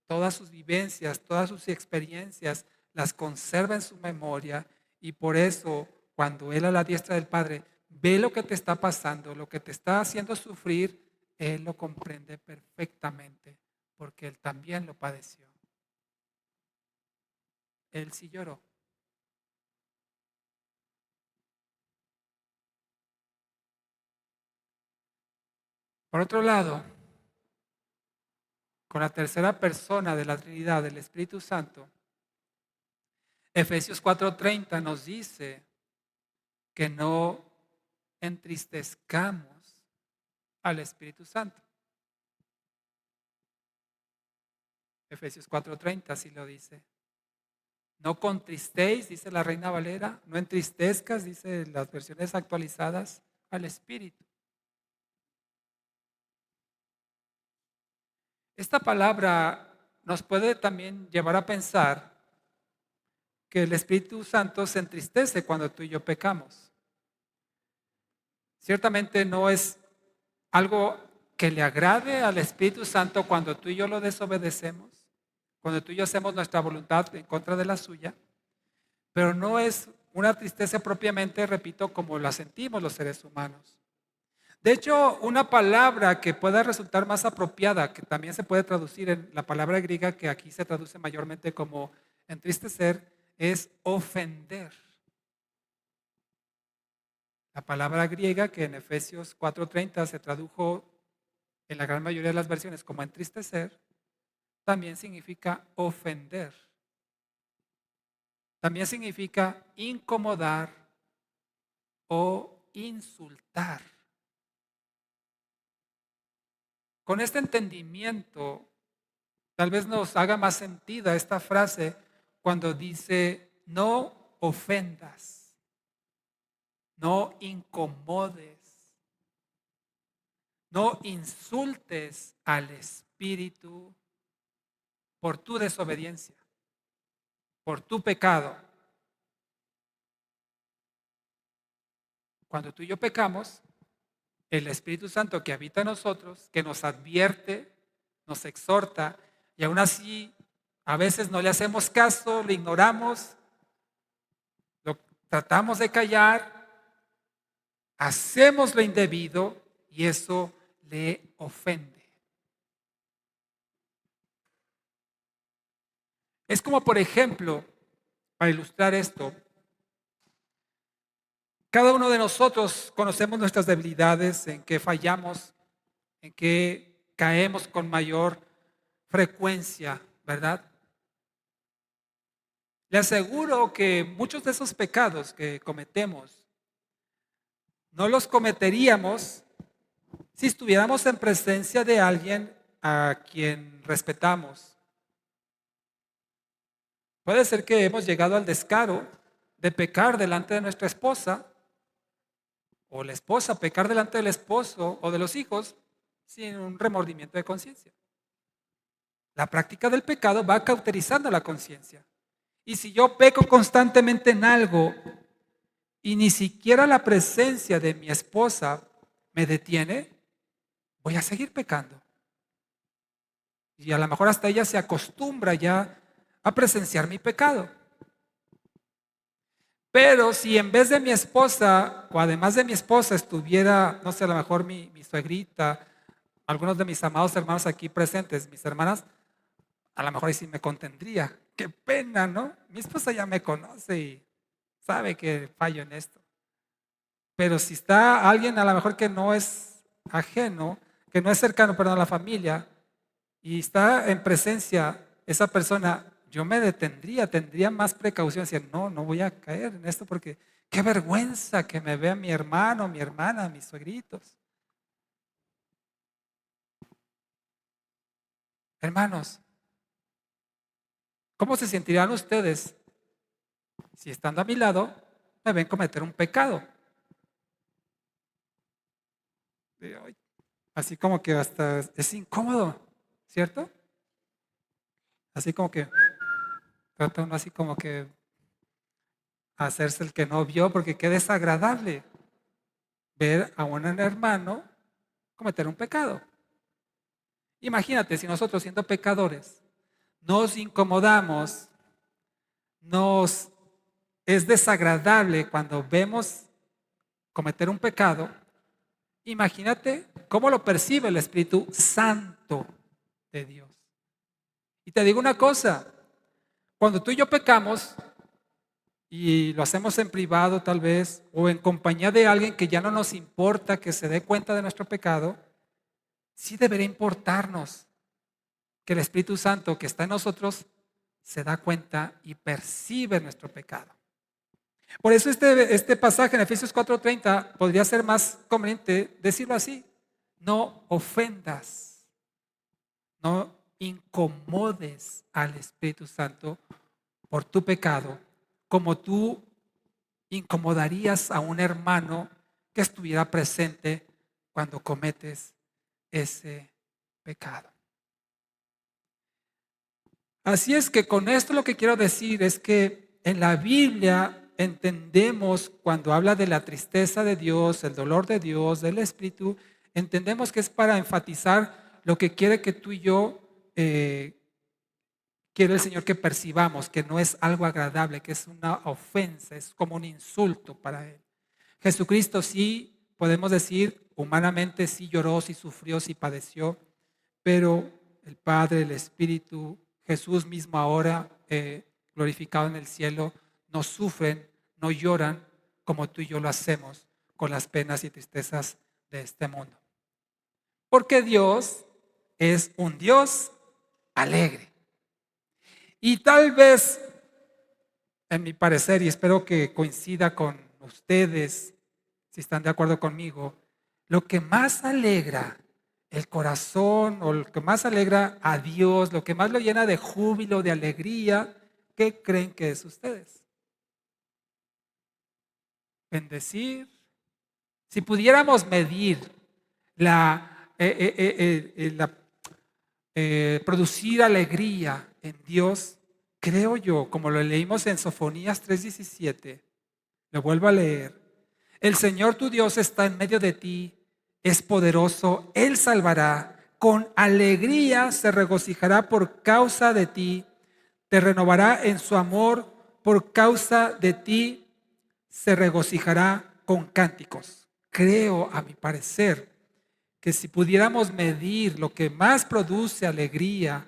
todas sus vivencias, todas sus experiencias, las conserva en su memoria y por eso cuando Él a la diestra del Padre ve lo que te está pasando, lo que te está haciendo sufrir, Él lo comprende perfectamente porque Él también lo padeció. Él sí lloró. Por otro lado, con la tercera persona de la Trinidad, del Espíritu Santo, Efesios 4:30 nos dice que no entristezcamos al Espíritu Santo. Efesios 4:30 así lo dice. No contristéis, dice la Reina Valera, no entristezcas, dice las versiones actualizadas, al Espíritu. Esta palabra nos puede también llevar a pensar que el Espíritu Santo se entristece cuando tú y yo pecamos. Ciertamente no es algo que le agrade al Espíritu Santo cuando tú y yo lo desobedecemos, cuando tú y yo hacemos nuestra voluntad en contra de la suya, pero no es una tristeza propiamente, repito, como la sentimos los seres humanos. De hecho, una palabra que pueda resultar más apropiada, que también se puede traducir en la palabra griega que aquí se traduce mayormente como entristecer, es ofender. La palabra griega que en Efesios 4:30 se tradujo en la gran mayoría de las versiones como entristecer, también significa ofender. También significa incomodar o insultar. Con este entendimiento, tal vez nos haga más sentido esta frase cuando dice, no ofendas, no incomodes, no insultes al Espíritu por tu desobediencia, por tu pecado. Cuando tú y yo pecamos, el Espíritu Santo que habita en nosotros, que nos advierte, nos exhorta, y aún así a veces no le hacemos caso, lo ignoramos, lo tratamos de callar, hacemos lo indebido y eso le ofende. Es como, por ejemplo, para ilustrar esto, cada uno de nosotros conocemos nuestras debilidades, en que fallamos, en que caemos con mayor frecuencia, ¿verdad? Le aseguro que muchos de esos pecados que cometemos no los cometeríamos si estuviéramos en presencia de alguien a quien respetamos. Puede ser que hemos llegado al descaro de pecar delante de nuestra esposa o la esposa pecar delante del esposo o de los hijos sin un remordimiento de conciencia. La práctica del pecado va cauterizando la conciencia. Y si yo peco constantemente en algo y ni siquiera la presencia de mi esposa me detiene, voy a seguir pecando. Y a lo mejor hasta ella se acostumbra ya a presenciar mi pecado. Pero si en vez de mi esposa, o además de mi esposa, estuviera, no sé, a lo mejor mi suegrita, algunos de mis amados hermanos aquí presentes, mis hermanas, a lo mejor ahí sí me contendría. Qué pena, ¿no? Mi esposa ya me conoce y sabe que fallo en esto. Pero si está alguien a lo mejor que no es ajeno, que no es cercano, perdón, a la familia, y está en presencia esa persona, yo me detendría, tendría más precaución, decir, no, no voy a caer en esto porque qué vergüenza que me vea mi hermano, mi hermana, mis suegritos. Hermanos, ¿cómo se sentirán ustedes si estando a mi lado me ven cometer un pecado? Así como que hasta es incómodo, ¿cierto? Así como que trata uno así como que hacerse el que no vio, porque qué desagradable ver a un hermano cometer un pecado. Imagínate si nosotros siendo pecadores nos incomodamos, nos es desagradable cuando vemos cometer un pecado. Imagínate cómo lo percibe el Espíritu Santo de Dios. Y te digo una cosa, cuando tú y yo pecamos y lo hacemos en privado tal vez o en compañía de alguien que ya no nos importa que se dé cuenta de nuestro pecado, sí debería importarnos que el Espíritu Santo que está en nosotros se da cuenta y percibe nuestro pecado. Por eso este pasaje en Efesios 4:30 podría ser más conveniente decirlo así: no ofendas, no incomodes al Espíritu Santo por tu pecado, como tú incomodarías a un hermano que estuviera presente cuando cometes ese pecado. Así es que con esto lo que quiero decir es que en la Biblia entendemos, cuando habla de la tristeza de Dios, el dolor de Dios, del Espíritu, entendemos que es para enfatizar lo que quiere que tú y yo, quiere el Señor que percibamos, que no es algo agradable, que es una ofensa, es como un insulto para Él. Jesucristo sí, podemos decir, humanamente sí lloró, sí sufrió, sí padeció, pero el Padre, el Espíritu, Jesús mismo ahora, glorificado en el cielo, no sufren, no lloran como tú y yo lo hacemos con las penas y tristezas de este mundo. Porque Dios es un Dios alegre. Y tal vez, en mi parecer, y espero que coincida con ustedes, si están de acuerdo conmigo, lo que más alegra el corazón o lo que más alegra a Dios, lo que más lo llena de júbilo, de alegría, ¿qué creen que es ustedes? Bendecir. Si pudiéramos medir producir alegría en Dios, creo yo, como lo leímos en Sofonías 3:17, lo vuelvo a leer: el Señor tu Dios está en medio de ti, es poderoso, Él salvará, con alegría se regocijará por causa de ti, te renovará en su amor, por causa de ti se regocijará con cánticos. Creo, a mi parecer, que si pudiéramos medir lo que más produce alegría,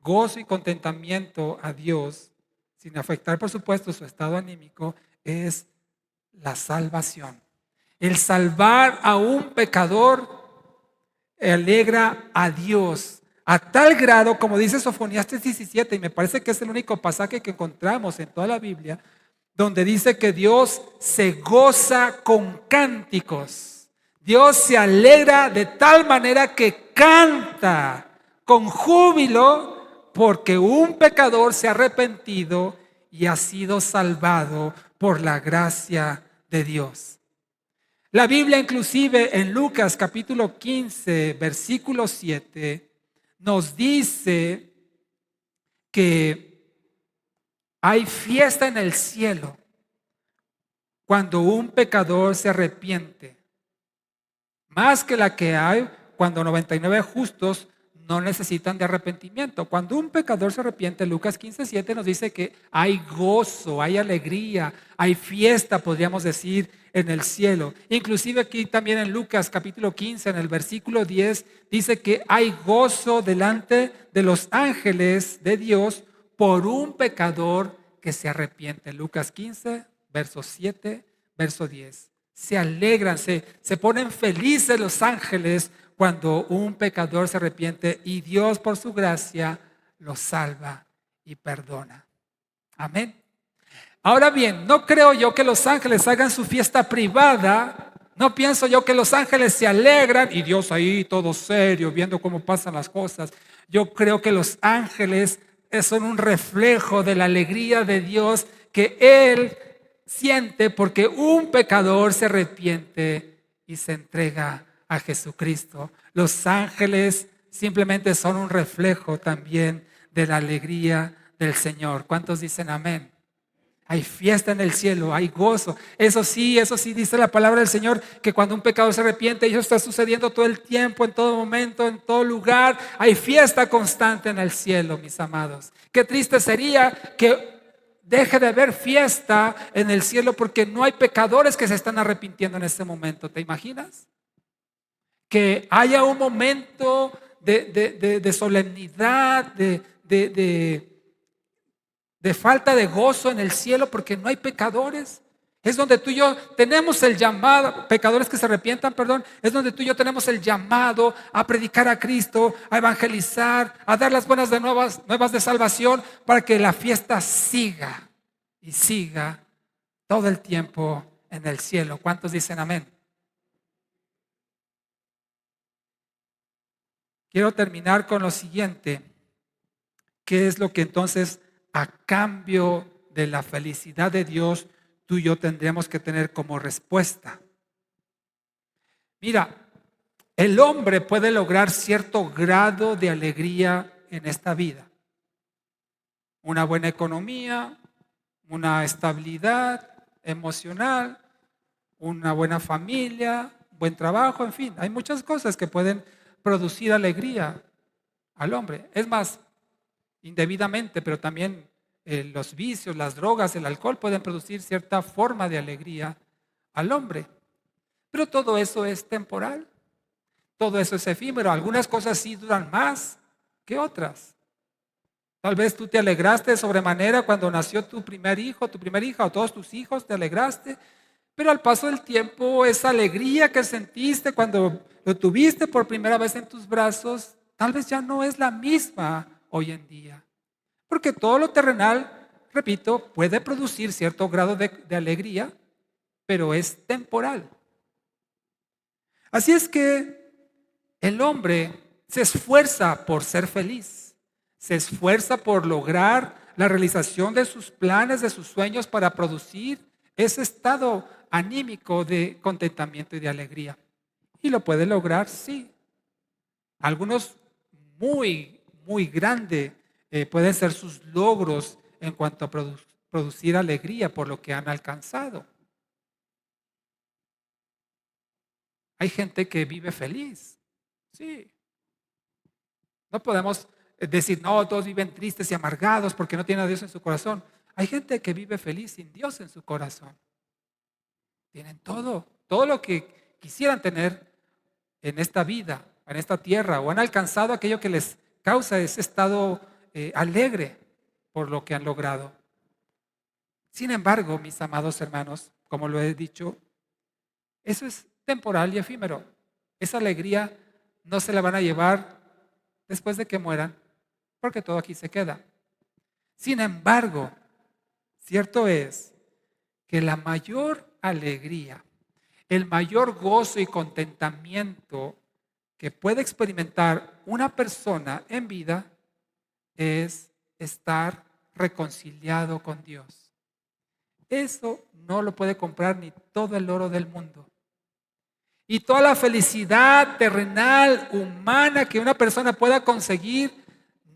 gozo y contentamiento a Dios, sin afectar por supuesto su estado anímico, es la salvación. El salvar a un pecador alegra a Dios a tal grado, como dice Sofonías 3:17, y me parece que es el único pasaje que encontramos en toda la Biblia, donde dice que Dios se goza con cánticos. Dios se alegra de tal manera que canta con júbilo porque un pecador se ha arrepentido y ha sido salvado por la gracia de Dios. La Biblia inclusive en Lucas capítulo 15, versículo 7, nos dice que hay fiesta en el cielo cuando un pecador se arrepiente, más que la que hay cuando 99 justos no necesitan de arrepentimiento. Cuando un pecador se arrepiente, Lucas 15:7 nos dice que hay gozo, hay alegría, hay fiesta, podríamos decir, en el cielo. Inclusive aquí también en Lucas capítulo 15, en el versículo 10, dice que hay gozo delante de los ángeles de Dios por un pecador que se arrepiente. Lucas 15, verso 7, verso 10. Se alegran, se ponen felices los ángeles cuando un pecador se arrepiente y Dios por su gracia lo salva y perdona. Amén. Ahora bien, no creo yo que los ángeles hagan su fiesta privada. No pienso yo que los ángeles se alegran y Dios ahí todo serio viendo cómo pasan las cosas. Yo creo que los ángeles son un reflejo de la alegría de Dios que Él siente porque un pecador se arrepiente y se entrega a Jesucristo. Los ángeles simplemente son un reflejo también de la alegría del Señor. ¿Cuántos dicen amén? Hay fiesta en el cielo, hay gozo. Eso sí dice la palabra del Señor, que cuando un pecador se arrepiente, eso está sucediendo todo el tiempo, en todo momento, en todo lugar. Hay fiesta constante en el cielo, mis amados. Qué triste sería que deje de haber fiesta en el cielo porque no hay pecadores que se están arrepintiendo en este momento. ¿Te imaginas? Que haya un momento de solemnidad, de falta de gozo en el cielo porque no hay pecadores. Es donde tú y yo tenemos el llamado, pecadores que se arrepientan, perdón, es donde tú y yo tenemos el llamado a predicar a Cristo, a evangelizar, a dar las buenas nuevas de salvación para que la fiesta siga y siga todo el tiempo en el cielo. ¿Cuántos dicen amén? Quiero terminar con lo siguiente. ¿Qué es lo que entonces, a cambio de la felicidad de Dios, tú y yo tendríamos que tener como respuesta? Mira, el hombre puede lograr cierto grado de alegría en esta vida. Una buena economía, una estabilidad emocional, una buena familia, buen trabajo, en fin, hay muchas cosas que pueden producir alegría al hombre. Es más, indebidamente, pero también los vicios, las drogas, el alcohol pueden producir cierta forma de alegría al hombre. Pero todo eso es temporal, todo eso es efímero. Algunas cosas sí duran más que otras. Tal vez tú te alegraste de sobremanera cuando nació tu primer hijo, tu primera hija o todos tus hijos, te alegraste. Pero al paso del tiempo, esa alegría que sentiste cuando lo tuviste por primera vez en tus brazos, tal vez ya no es la misma hoy en día. Porque todo lo terrenal, repito, puede producir cierto grado de alegría, pero es temporal. Así es que el hombre se esfuerza por ser feliz, se esfuerza por lograr la realización de sus planes, de sus sueños para producir ese estado anímico de contentamiento y de alegría. Y lo puede lograr, sí. Algunos muy grande pueden ser sus logros en cuanto a producir alegría por lo que han alcanzado. Hay gente que vive feliz, sí. No podemos decir, no, todos viven tristes y amargados porque no tienen a Dios en su corazón. Hay gente que vive feliz sin Dios en su corazón. Tienen todo lo que quisieran tener en esta vida, en esta tierra, o han alcanzado aquello que les causa ese estado alegre por lo que han logrado. Sin embargo, mis amados hermanos, como lo he dicho, eso es temporal y efímero. Esa alegría no se la van a llevar después de que mueran, porque todo aquí se queda. Sin embargo, cierto es que la mayor alegría, el mayor gozo y contentamiento que puede experimentar una persona en vida es estar reconciliado con Dios. Eso no lo puede comprar ni todo el oro del mundo. Y toda la felicidad terrenal, humana que una persona pueda conseguir,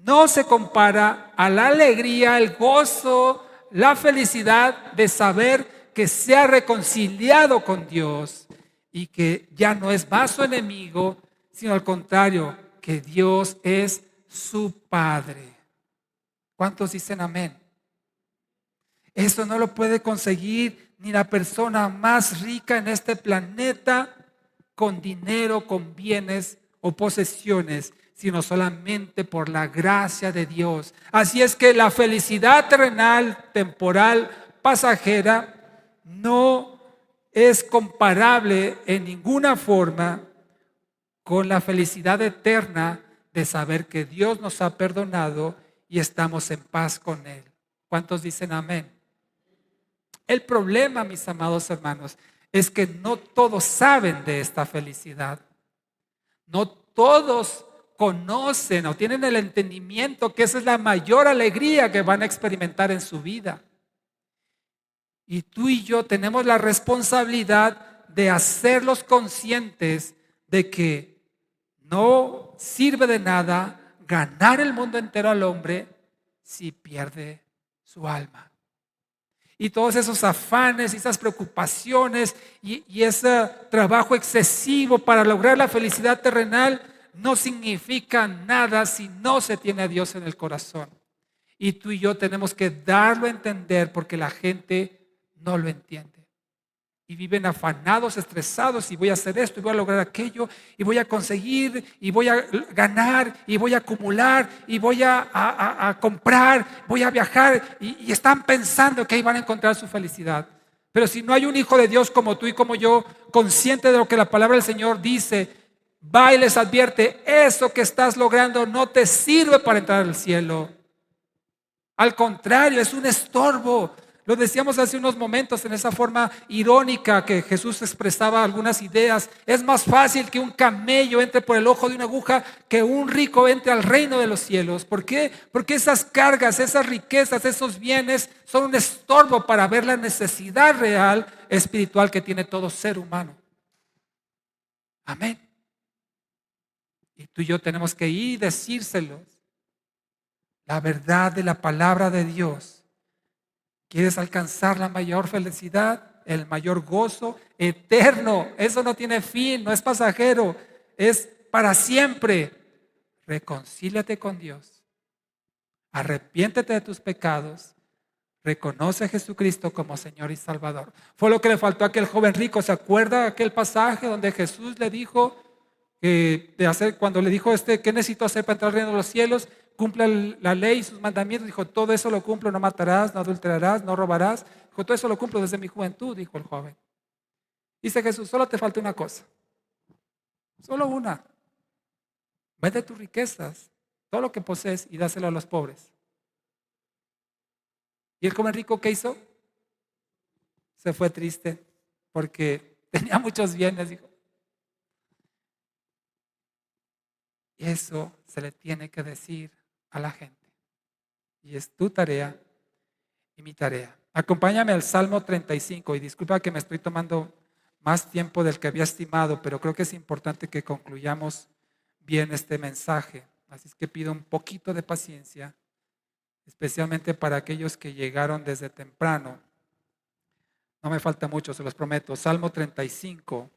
no se compara a la alegría, el gozo, la felicidad de saber que se ha reconciliado con Dios y que ya no es más su enemigo, sino al contrario, que Dios es su Padre. ¿Cuántos dicen amén? Eso no lo puede conseguir ni la persona más rica en este planeta con dinero, con bienes o posesiones, sino solamente por la gracia de Dios. Así es que la felicidad terrenal, temporal, pasajera, no es comparable en ninguna forma con la felicidad eterna de saber que Dios nos ha perdonado y estamos en paz con Él. ¿Cuántos dicen amén? El problema, mis amados hermanos, es que no todos saben de esta felicidad. No todos conocen o tienen el entendimiento que esa es la mayor alegría que van a experimentar en su vida. Y tú y yo tenemos la responsabilidad de hacerlos conscientes de que no sirve de nada ganar el mundo entero al hombre si pierde su alma. Y todos esos afanes y esas preocupaciones y ese trabajo excesivo para lograr la felicidad terrenal no significa nada si no se tiene a Dios en el corazón. Y tú y yo tenemos que darlo a entender porque la gente no lo entiende. Y viven afanados, estresados, y voy a hacer esto, y voy a lograr aquello, y voy a conseguir, y voy a ganar, y voy a acumular, y voy a comprar, voy a viajar, y están pensando que ahí van a encontrar su felicidad. Pero si no hay un hijo de Dios como tú y como yo, consciente de lo que la palabra del Señor dice, va y les advierte, eso que estás logrando no te sirve para entrar al cielo. Al contrario, es un estorbo. Lo decíamos hace unos momentos en esa forma irónica que Jesús expresaba algunas ideas. Es más fácil que un camello entre por el ojo de una aguja que un rico entre al reino de los cielos. ¿Por qué? Porque esas cargas, esas riquezas, esos bienes son un estorbo para ver la necesidad real espiritual que tiene todo ser humano. Amén. Y tú y yo tenemos que ir y decírselos. La verdad de la palabra de Dios. ¿Quieres alcanzar la mayor felicidad, el mayor gozo eterno? Eso no tiene fin, no es pasajero, es para siempre. Reconcíliate con Dios. Arrepiéntete de tus pecados. Reconoce a Jesucristo como Señor y Salvador. Fue lo que le faltó a aquel joven rico. ¿Se acuerda aquel pasaje donde Jesús le dijo cuando le dijo qué necesito hacer para entrar al reino de los cielos? Cumpla la ley y sus mandamientos. Dijo, todo eso lo cumplo, no matarás, no adulterarás, no robarás. Dijo, todo eso lo cumplo desde mi juventud, dijo el joven. Dice Jesús, solo te falta una cosa. Solo una. Vende tus riquezas, todo lo que posees, y dáselo a los pobres. ¿Y el joven rico qué hizo? Se fue triste porque tenía muchos bienes, dijo. Y eso se le tiene que decir a la gente. Y es tu tarea y mi tarea. Acompáñame al Salmo 35 y disculpa que me estoy tomando más tiempo del que había estimado, pero creo que es importante que concluyamos bien este mensaje. Así es que pido un poquito de paciencia, especialmente para aquellos que llegaron desde temprano. No me falta mucho, se los prometo. Salmo 35.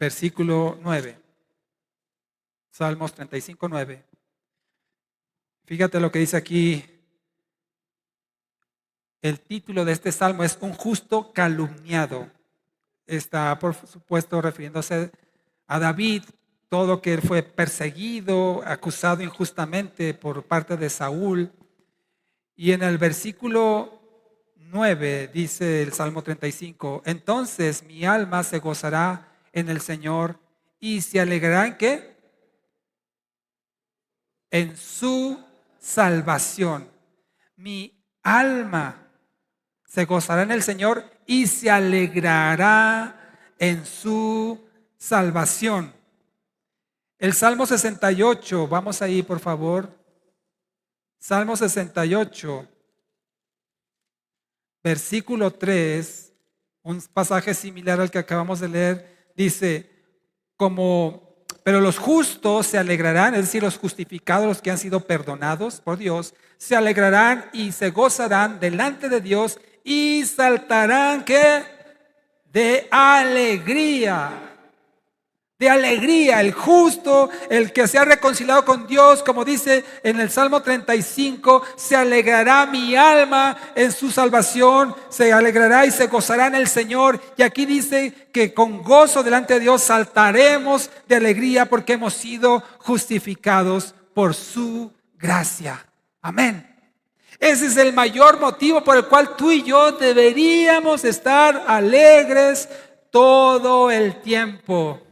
Versículo 9. Salmos 35, 9. Fíjate lo que dice aquí. El título de este salmo es Un justo calumniado. Está, por supuesto, refiriéndose a David, todo que él fue perseguido, acusado injustamente por parte de Saúl. Y en el versículo 9 dice el Salmo 35, entonces mi alma se gozará en el Señor y se alegrará ¿en qué? En su salvación. Mi alma se gozará en el Señor y se alegrará en su salvación. El Salmo 68, vamos ahí por favor. Salmo 68, versículo 3, un pasaje similar al que acabamos de leer, dice, pero los justos se alegrarán, es decir, los justificados, los que han sido perdonados por Dios, se alegrarán y se gozarán delante de Dios y saltarán ¿qué? De alegría. De alegría, el justo, el que se ha reconciliado con Dios, como dice en el Salmo 35, se alegrará mi alma en su salvación, se alegrará y se gozará en el Señor. Y aquí dice que con gozo delante de Dios saltaremos de alegría porque hemos sido justificados por su gracia. Amén. Ese es el mayor motivo por el cual tú y yo deberíamos estar alegres todo el tiempo.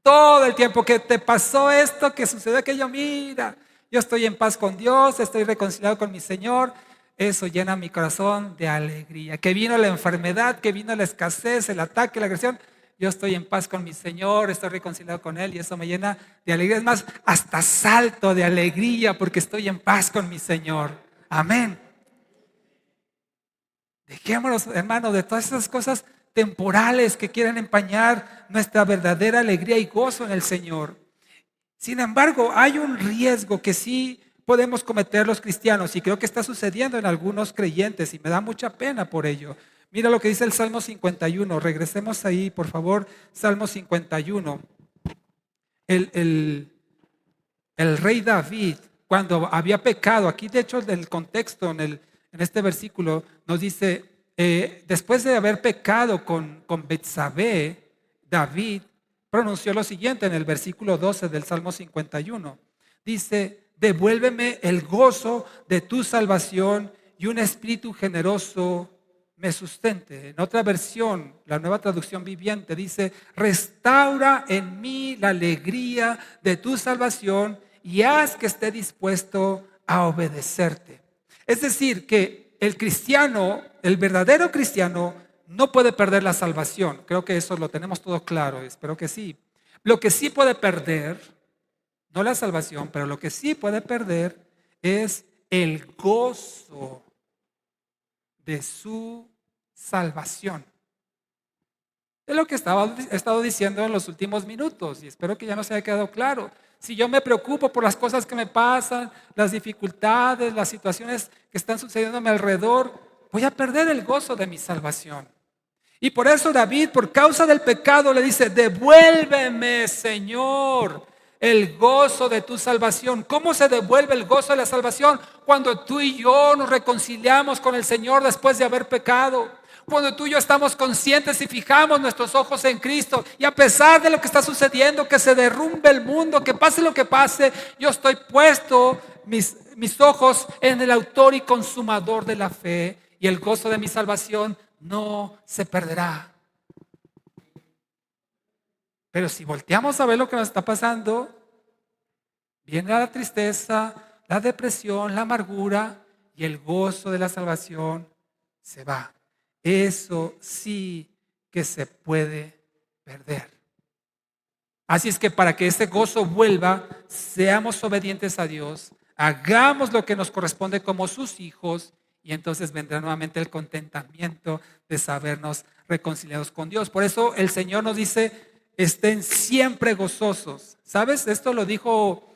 Todo el tiempo que te pasó esto, que sucedió aquello, mira, yo estoy en paz con Dios, estoy reconciliado con mi Señor. Eso llena mi corazón de alegría. Que vino la enfermedad, que vino la escasez, el ataque, la agresión. Yo estoy en paz con mi Señor, estoy reconciliado con Él y eso me llena de alegría. Es más, hasta salto de alegría porque estoy en paz con mi Señor. Amén. Dejémonos, hermanos, de todas esas cosas temporales que quieren empañar nuestra verdadera alegría y gozo en el Señor. Sin embargo, hay un riesgo que sí podemos cometer los cristianos y creo que está sucediendo en algunos creyentes y me da mucha pena por ello. Mira lo que dice el Salmo 51. Regresemos ahí, por favor. Salmo 51. El, el, el rey David, cuando había pecado, aquí de hecho del contexto en este versículo nos dice, después de haber pecado con Betsabé, David pronunció lo siguiente en el versículo 12 del Salmo 51. Dice, devuélveme el gozo de tu salvación y un espíritu generoso me sustente. En otra versión, la Nueva Traducción Viviente dice, restaura en mí la alegría de tu salvación y haz que esté dispuesto a obedecerte. Es decir, que el cristiano, el verdadero cristiano, no puede perder la salvación. Creo que eso lo tenemos todo claro, espero que sí. Lo que sí puede perder, no la salvación, pero lo que sí puede perder es el gozo de su salvación. Es lo que he estado diciendo en los últimos minutos y espero que ya nos haya quedado claro. Si yo me preocupo por las cosas que me pasan, las dificultades, las situaciones que están sucediendo a mi alrededor, voy a perder el gozo de mi salvación. Y por eso David, por causa del pecado, le dice, devuélveme, Señor, el gozo de tu salvación. ¿Cómo se devuelve el gozo de la salvación? Cuando tú y yo nos reconciliamos con el Señor después de haber pecado. Cuando tú y yo estamos conscientes y fijamos nuestros ojos en Cristo. Y a pesar de lo que está sucediendo, que se derrumbe el mundo, que pase lo que pase, yo estoy puesto mis ojos en el autor y consumador de la fe. Y el gozo de mi salvación no se perderá. Pero si volteamos a ver lo que nos está pasando, viene la tristeza, la depresión, la amargura y el gozo de la salvación se va. Eso sí que se puede perder. Así es que para que ese gozo vuelva, seamos obedientes a Dios, hagamos lo que nos corresponde como sus hijos y entonces vendrá nuevamente el contentamiento de sabernos reconciliados con Dios. Por eso el Señor nos dice, estén siempre gozosos. ¿Sabes? Esto lo dijo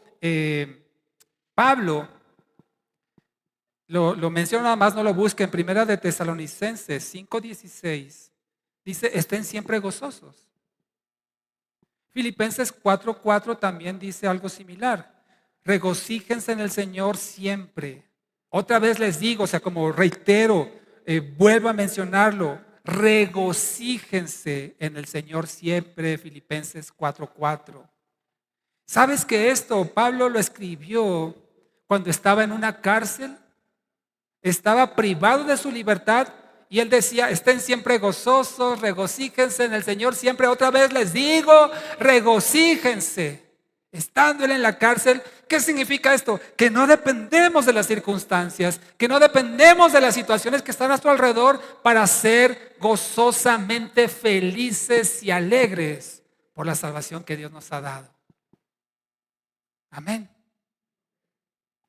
Pablo. Lo menciono nada más, no lo busquen. Primera de Tesalonicenses 5:16 dice, estén siempre gozosos. Filipenses 4:4 también dice algo similar. Regocíjense en el Señor siempre. Otra vez les digo, o sea, como reitero, vuelvo a mencionarlo, regocíjense en el Señor siempre, Filipenses 4:4. ¿Sabes que esto Pablo lo escribió cuando estaba en una cárcel? Estaba privado de su libertad y él decía, estén siempre gozosos, regocíjense en el Señor siempre. Otra vez les digo, regocíjense. Estando él en la cárcel, ¿qué significa esto? Que no dependemos de las circunstancias, que no dependemos de las situaciones que están a nuestro alrededor para ser gozosamente felices y alegres por la salvación que Dios nos ha dado. Amén.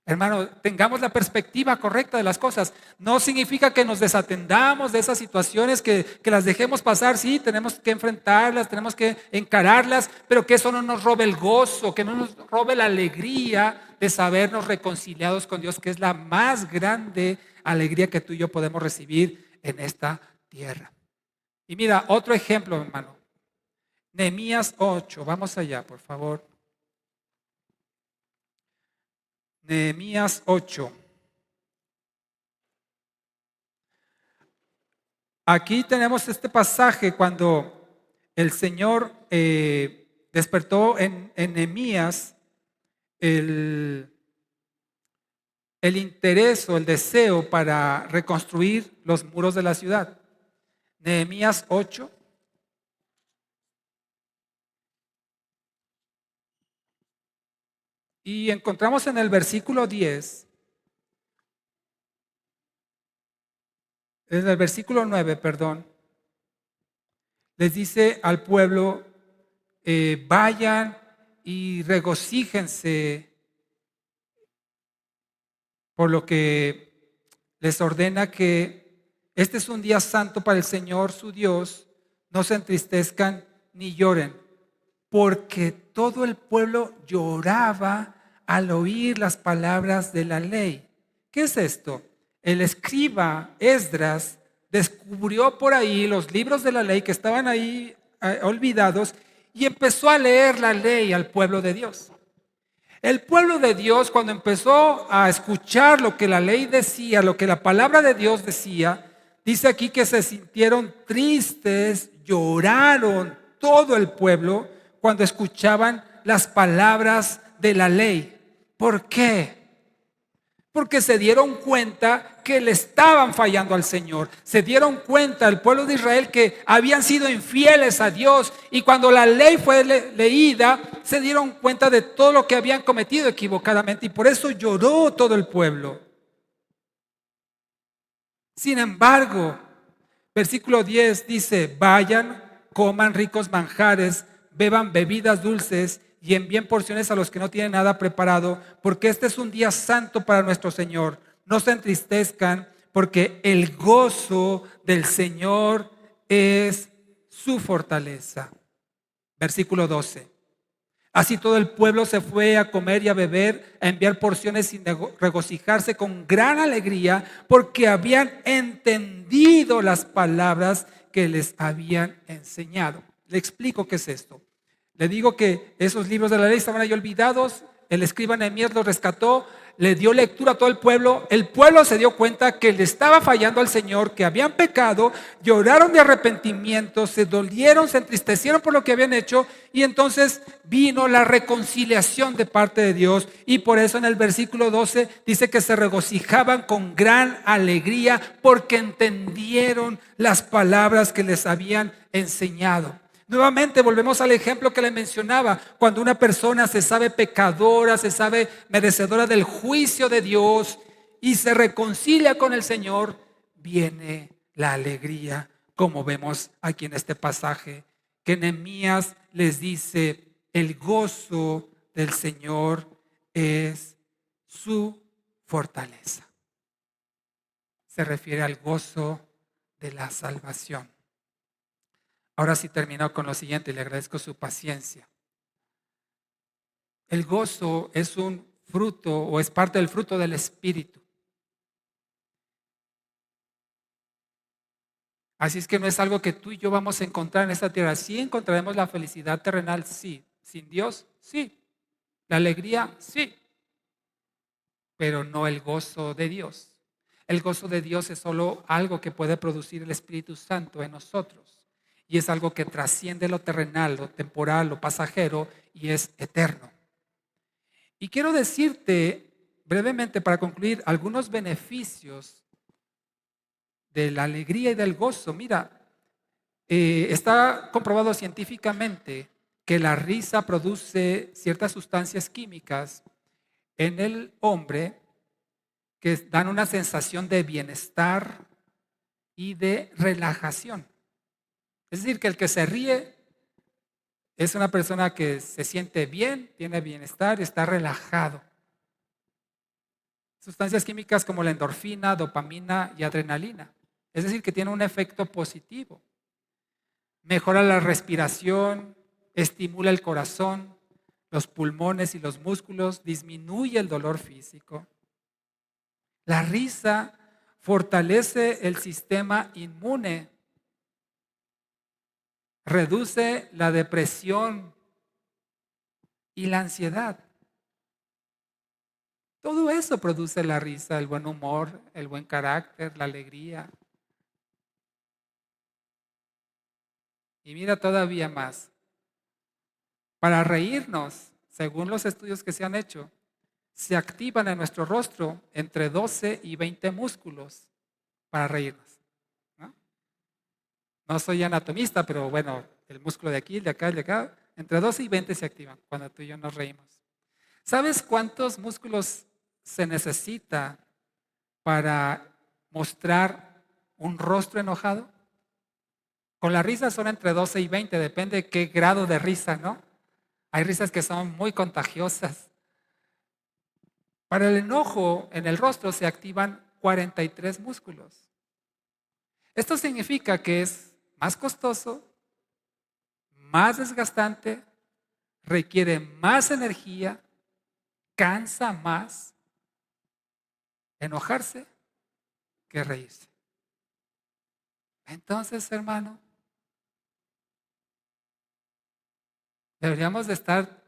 Hermano, tengamos la perspectiva correcta de las cosas. No significa que nos desatendamos de esas situaciones, que las dejemos pasar. Sí, tenemos que enfrentarlas, tenemos que encararlas, pero que eso no nos robe el gozo, que no nos robe la alegría de sabernos reconciliados con Dios, que es la más grande alegría que tú y yo podemos recibir en esta tierra. Y mira, otro ejemplo, hermano. Nehemías 8, vamos allá, por favor. Nehemías 8. Aquí tenemos este pasaje cuando el Señor despertó en Nehemías el interés o el deseo para reconstruir los muros de la ciudad. Nehemías 8. Y encontramos en el versículo 10, en el versículo 9, perdón, les dice al pueblo, vayan y regocíjense por lo que les ordena que este es un día santo para el Señor su Dios, no se entristezcan ni lloren. porque todo el pueblo lloraba al oír las palabras de la ley. ¿Qué es esto? El escriba Esdras descubrió por ahí los libros de la ley que estaban ahí olvidados y empezó a leer la ley al pueblo de Dios. El pueblo de Dios, cuando empezó a escuchar lo que la ley decía, lo que la palabra de Dios decía, dice aquí que se sintieron tristes, lloraron todo el pueblo cuando escuchaban las palabras de la ley. ¿Por qué? Porque se dieron cuenta que le estaban fallando al Señor. Se dieron cuenta el pueblo de Israel que habían sido infieles a Dios. Y cuando la ley fue leída, se dieron cuenta de todo lo que habían cometido equivocadamente. Y por eso lloró todo el pueblo. Sin embargo, versículo 10 dice: vayan, coman ricos manjares, beban bebidas dulces y envíen porciones a los que no tienen nada preparado, porque este es un día santo para nuestro Señor. No se entristezcan, porque el gozo del Señor es su fortaleza. Versículo 12. Así todo el pueblo se fue a comer y a beber, a enviar porciones sin regocijarse con gran alegría, porque habían entendido las palabras que les habían enseñado. Le explico qué es esto. Le digo que esos libros de la ley estaban ahí olvidados. El escriba Nehemías los rescató, le dio lectura a todo el pueblo. El pueblo se dio cuenta que le estaba fallando al Señor, que habían pecado, lloraron de arrepentimiento, se dolieron, se entristecieron por lo que habían hecho, y entonces vino la reconciliación de parte de Dios. Y por eso en el versículo 12 dice que se regocijaban con gran alegría porque entendieron las palabras que les habían enseñado. Nuevamente volvemos al ejemplo que le mencionaba. Cuando una persona se sabe pecadora, se sabe merecedora del juicio de Dios y se reconcilia con el Señor, viene la alegría, como vemos aquí en este pasaje, que Nehemías les dice: el gozo del Señor es su fortaleza. Se refiere al gozo de la salvación. Ahora sí terminó con lo siguiente, le agradezco su paciencia. El gozo es un fruto o es parte del fruto del Espíritu. Así es que no es algo que tú y yo vamos a encontrar en esta tierra. Sí encontraremos la felicidad terrenal, sí. Sin Dios, sí. La alegría, sí. Pero no el gozo de Dios. El gozo de Dios es solo algo que puede producir el Espíritu Santo en nosotros. Y es algo que trasciende lo terrenal, lo temporal, lo pasajero, y es eterno. Y quiero decirte brevemente, para concluir, algunos beneficios de la alegría y del gozo. Mira, está comprobado científicamente que la risa produce ciertas sustancias químicas en el hombre que dan una sensación de bienestar y de relajación. Es decir, que el que se ríe es una persona que se siente bien, tiene bienestar, está relajado. Sustancias químicas como la endorfina, dopamina y adrenalina. Es decir, que tiene un efecto positivo. Mejora la respiración, estimula el corazón, los pulmones y los músculos, disminuye el dolor físico. La risa fortalece el sistema inmune, reduce la depresión y la ansiedad. Todo eso produce la risa, el buen humor, el buen carácter, la alegría. Y mira todavía más. Para reírnos, según los estudios que se han hecho, se activan en nuestro rostro entre 12 y 20 músculos para reírnos. No soy anatomista, pero bueno, el músculo de aquí, el de acá, entre 12 y 20 se activan cuando tú y yo nos reímos. ¿Sabes cuántos músculos se necesita para mostrar un rostro enojado? Con la risa son entre 12 y 20, depende de qué grado de risa, ¿no? Hay risas que son muy contagiosas. Para el enojo en el rostro se activan 43 músculos. Esto significa que es más costoso, más desgastante requiere más energía, cansa más enojarse que reírse. Entonces, hermano, deberíamos de estar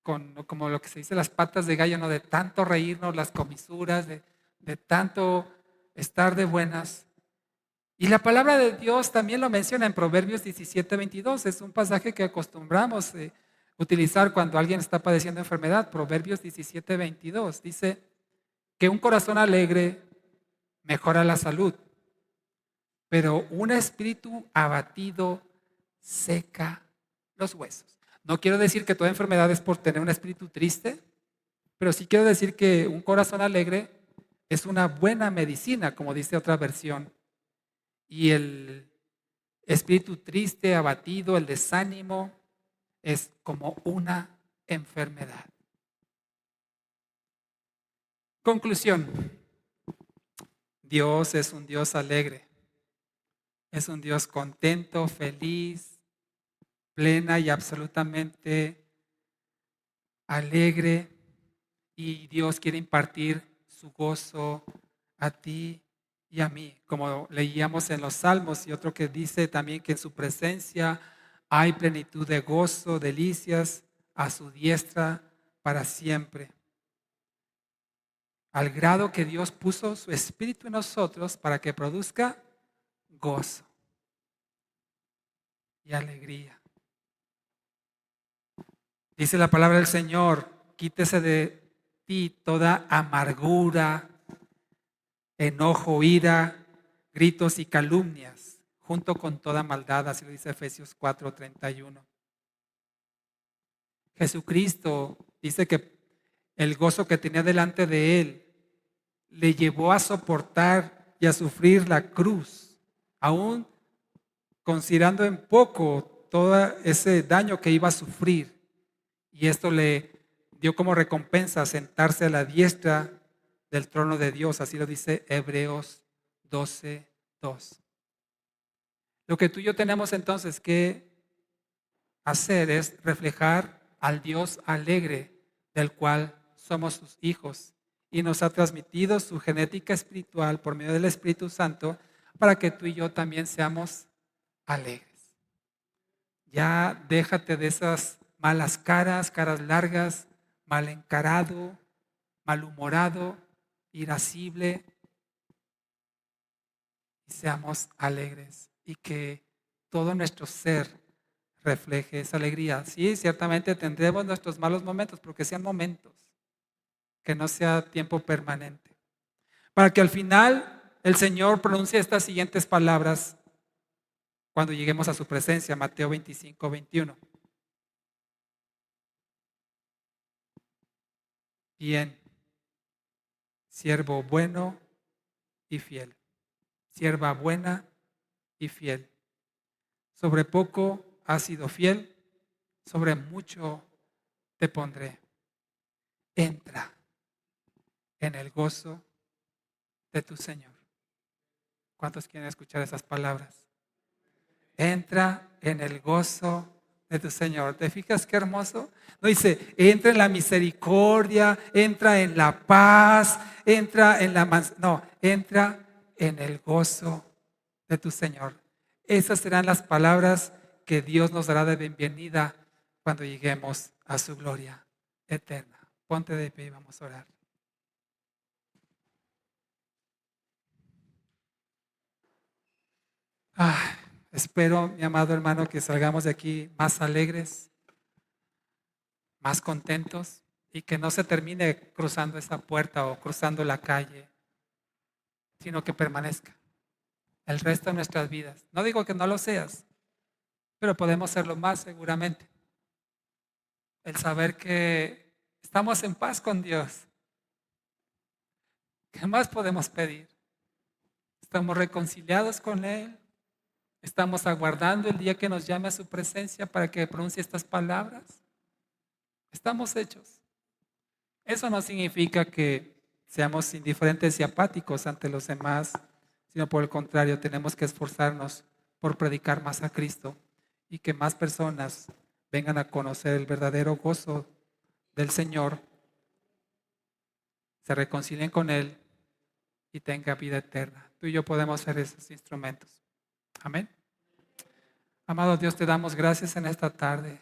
con, como lo que se dice, las patas de gallo, ¿no? De tanto reírnos, las comisuras, de tanto estar de buenas. Y la palabra de Dios también lo menciona en Proverbios 17:22. Es un pasaje que acostumbramos utilizar cuando alguien está padeciendo enfermedad. Proverbios 17:22 dice que un corazón alegre mejora la salud, pero un espíritu abatido seca los huesos. No quiero decir que toda enfermedad es por tener un espíritu triste, pero sí quiero decir que un corazón alegre es una buena medicina, como dice otra versión. Y el espíritu triste, abatido, el desánimo, es como una enfermedad. Conclusión. Dios es un Dios alegre. Es un Dios contento, feliz, plena y absolutamente alegre. Y Dios quiere impartir su gozo a ti y a mí, como leíamos en los Salmos, y otro que dice también que en su presencia hay plenitud de gozo, delicias a su diestra para siempre. Al grado que Dios puso su espíritu en nosotros para que produzca gozo y alegría. Dice la palabra del Señor, quítese de ti toda amargura, enojo, ira, gritos y calumnias, junto con toda maldad, así lo dice Efesios 4:31. Jesucristo dice que el gozo que tenía delante de él le llevó a soportar y a sufrir la cruz, aún considerando en poco todo ese daño que iba a sufrir. Y esto le dio como recompensa sentarse a la diestra del trono de Dios, así lo dice Hebreos 12:2. Lo que tú y yo tenemos entonces que hacer es reflejar al Dios alegre del cual somos sus hijos y nos ha transmitido su genética espiritual por medio del Espíritu Santo para que tú y yo también seamos alegres. Ya déjate de esas malas caras, caras largas, mal encarado, malhumorado, irascible, y seamos alegres y que todo nuestro ser refleje esa alegría. Sí, ciertamente tendremos nuestros malos momentos, pero que sean momentos, que no sea tiempo permanente. Para que al final el Señor pronuncie estas siguientes palabras cuando lleguemos a su presencia, Mateo 25:21. Bien, siervo bueno y fiel, sierva buena y fiel. Sobre poco has sido fiel, sobre mucho te pondré. Entra en el gozo de tu Señor. ¿Cuántos quieren escuchar esas palabras? Entra en el gozo de tu Señor. ¿Te fijas qué hermoso? No dice, entra en la misericordia, entra en la paz, entra en la no, entra en el gozo de tu Señor. Esas serán las palabras que Dios nos dará de bienvenida cuando lleguemos a su gloria eterna. Ponte de pie y vamos a orar. Espero, mi amado hermano, que salgamos de aquí más alegres, más contentos y que no se termine cruzando esa puerta o cruzando la calle, sino que permanezca el resto de nuestras vidas. No digo que no lo seas, pero podemos serlo más seguramente. El saber que estamos en paz con Dios. ¿Qué más podemos pedir? Estamos reconciliados con Él. Estamos aguardando el día que nos llame a su presencia para que pronuncie estas palabras. Estamos hechos. Eso no significa que seamos indiferentes y apáticos ante los demás, sino por el contrario, tenemos que esforzarnos por predicar más a Cristo y que más personas vengan a conocer el verdadero gozo del Señor, se reconcilien con Él y tengan vida eterna. Tú y yo podemos ser esos instrumentos. Amén. Amado Dios, te damos gracias en esta tarde.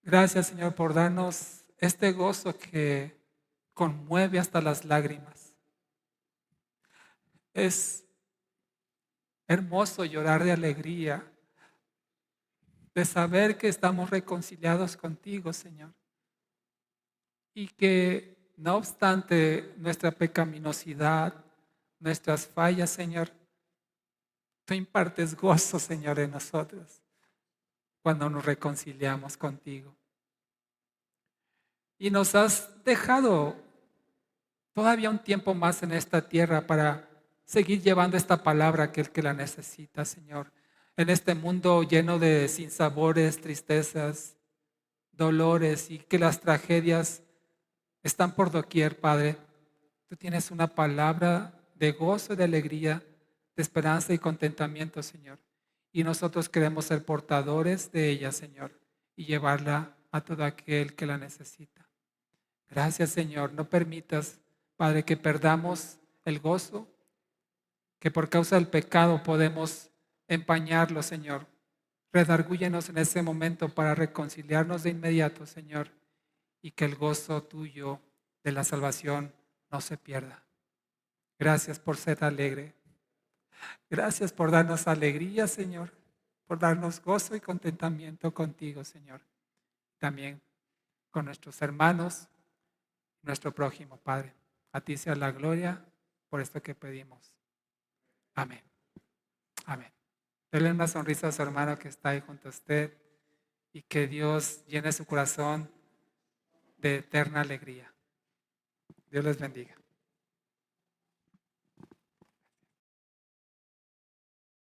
Gracias, Señor, por darnos este gozo que conmueve hasta las lágrimas. Es hermoso llorar de alegría, de saber que estamos reconciliados contigo, Señor. Y que no obstante nuestra pecaminosidad, nuestras fallas, Señor, tú impartes gozo, Señor, en nosotros cuando nos reconciliamos contigo. Y nos has dejado todavía un tiempo más en esta tierra para seguir llevando esta palabra a aquel que la necesita, Señor. En este mundo lleno de sinsabores, tristezas, dolores y que las tragedias están por doquier, Padre. Tú tienes una palabra de gozo y de alegría, de esperanza y contentamiento, Señor. Y nosotros queremos ser portadores de ella, Señor, y llevarla a todo aquel que la necesita. Gracias, Señor. No permitas, Padre, que perdamos el gozo, que por causa del pecado podemos empañarlo, Señor. Redargúyenos en ese momento para reconciliarnos de inmediato, Señor, y que el gozo tuyo de la salvación no se pierda. Gracias por ser alegre. Gracias por darnos alegría, Señor, por darnos gozo y contentamiento contigo, Señor. También con nuestros hermanos, nuestro prójimo, Padre. A ti sea la gloria por esto que pedimos. Amén. Amén. Dele una sonrisa a su hermano que está ahí junto a usted y que Dios llene su corazón de eterna alegría. Dios les bendiga.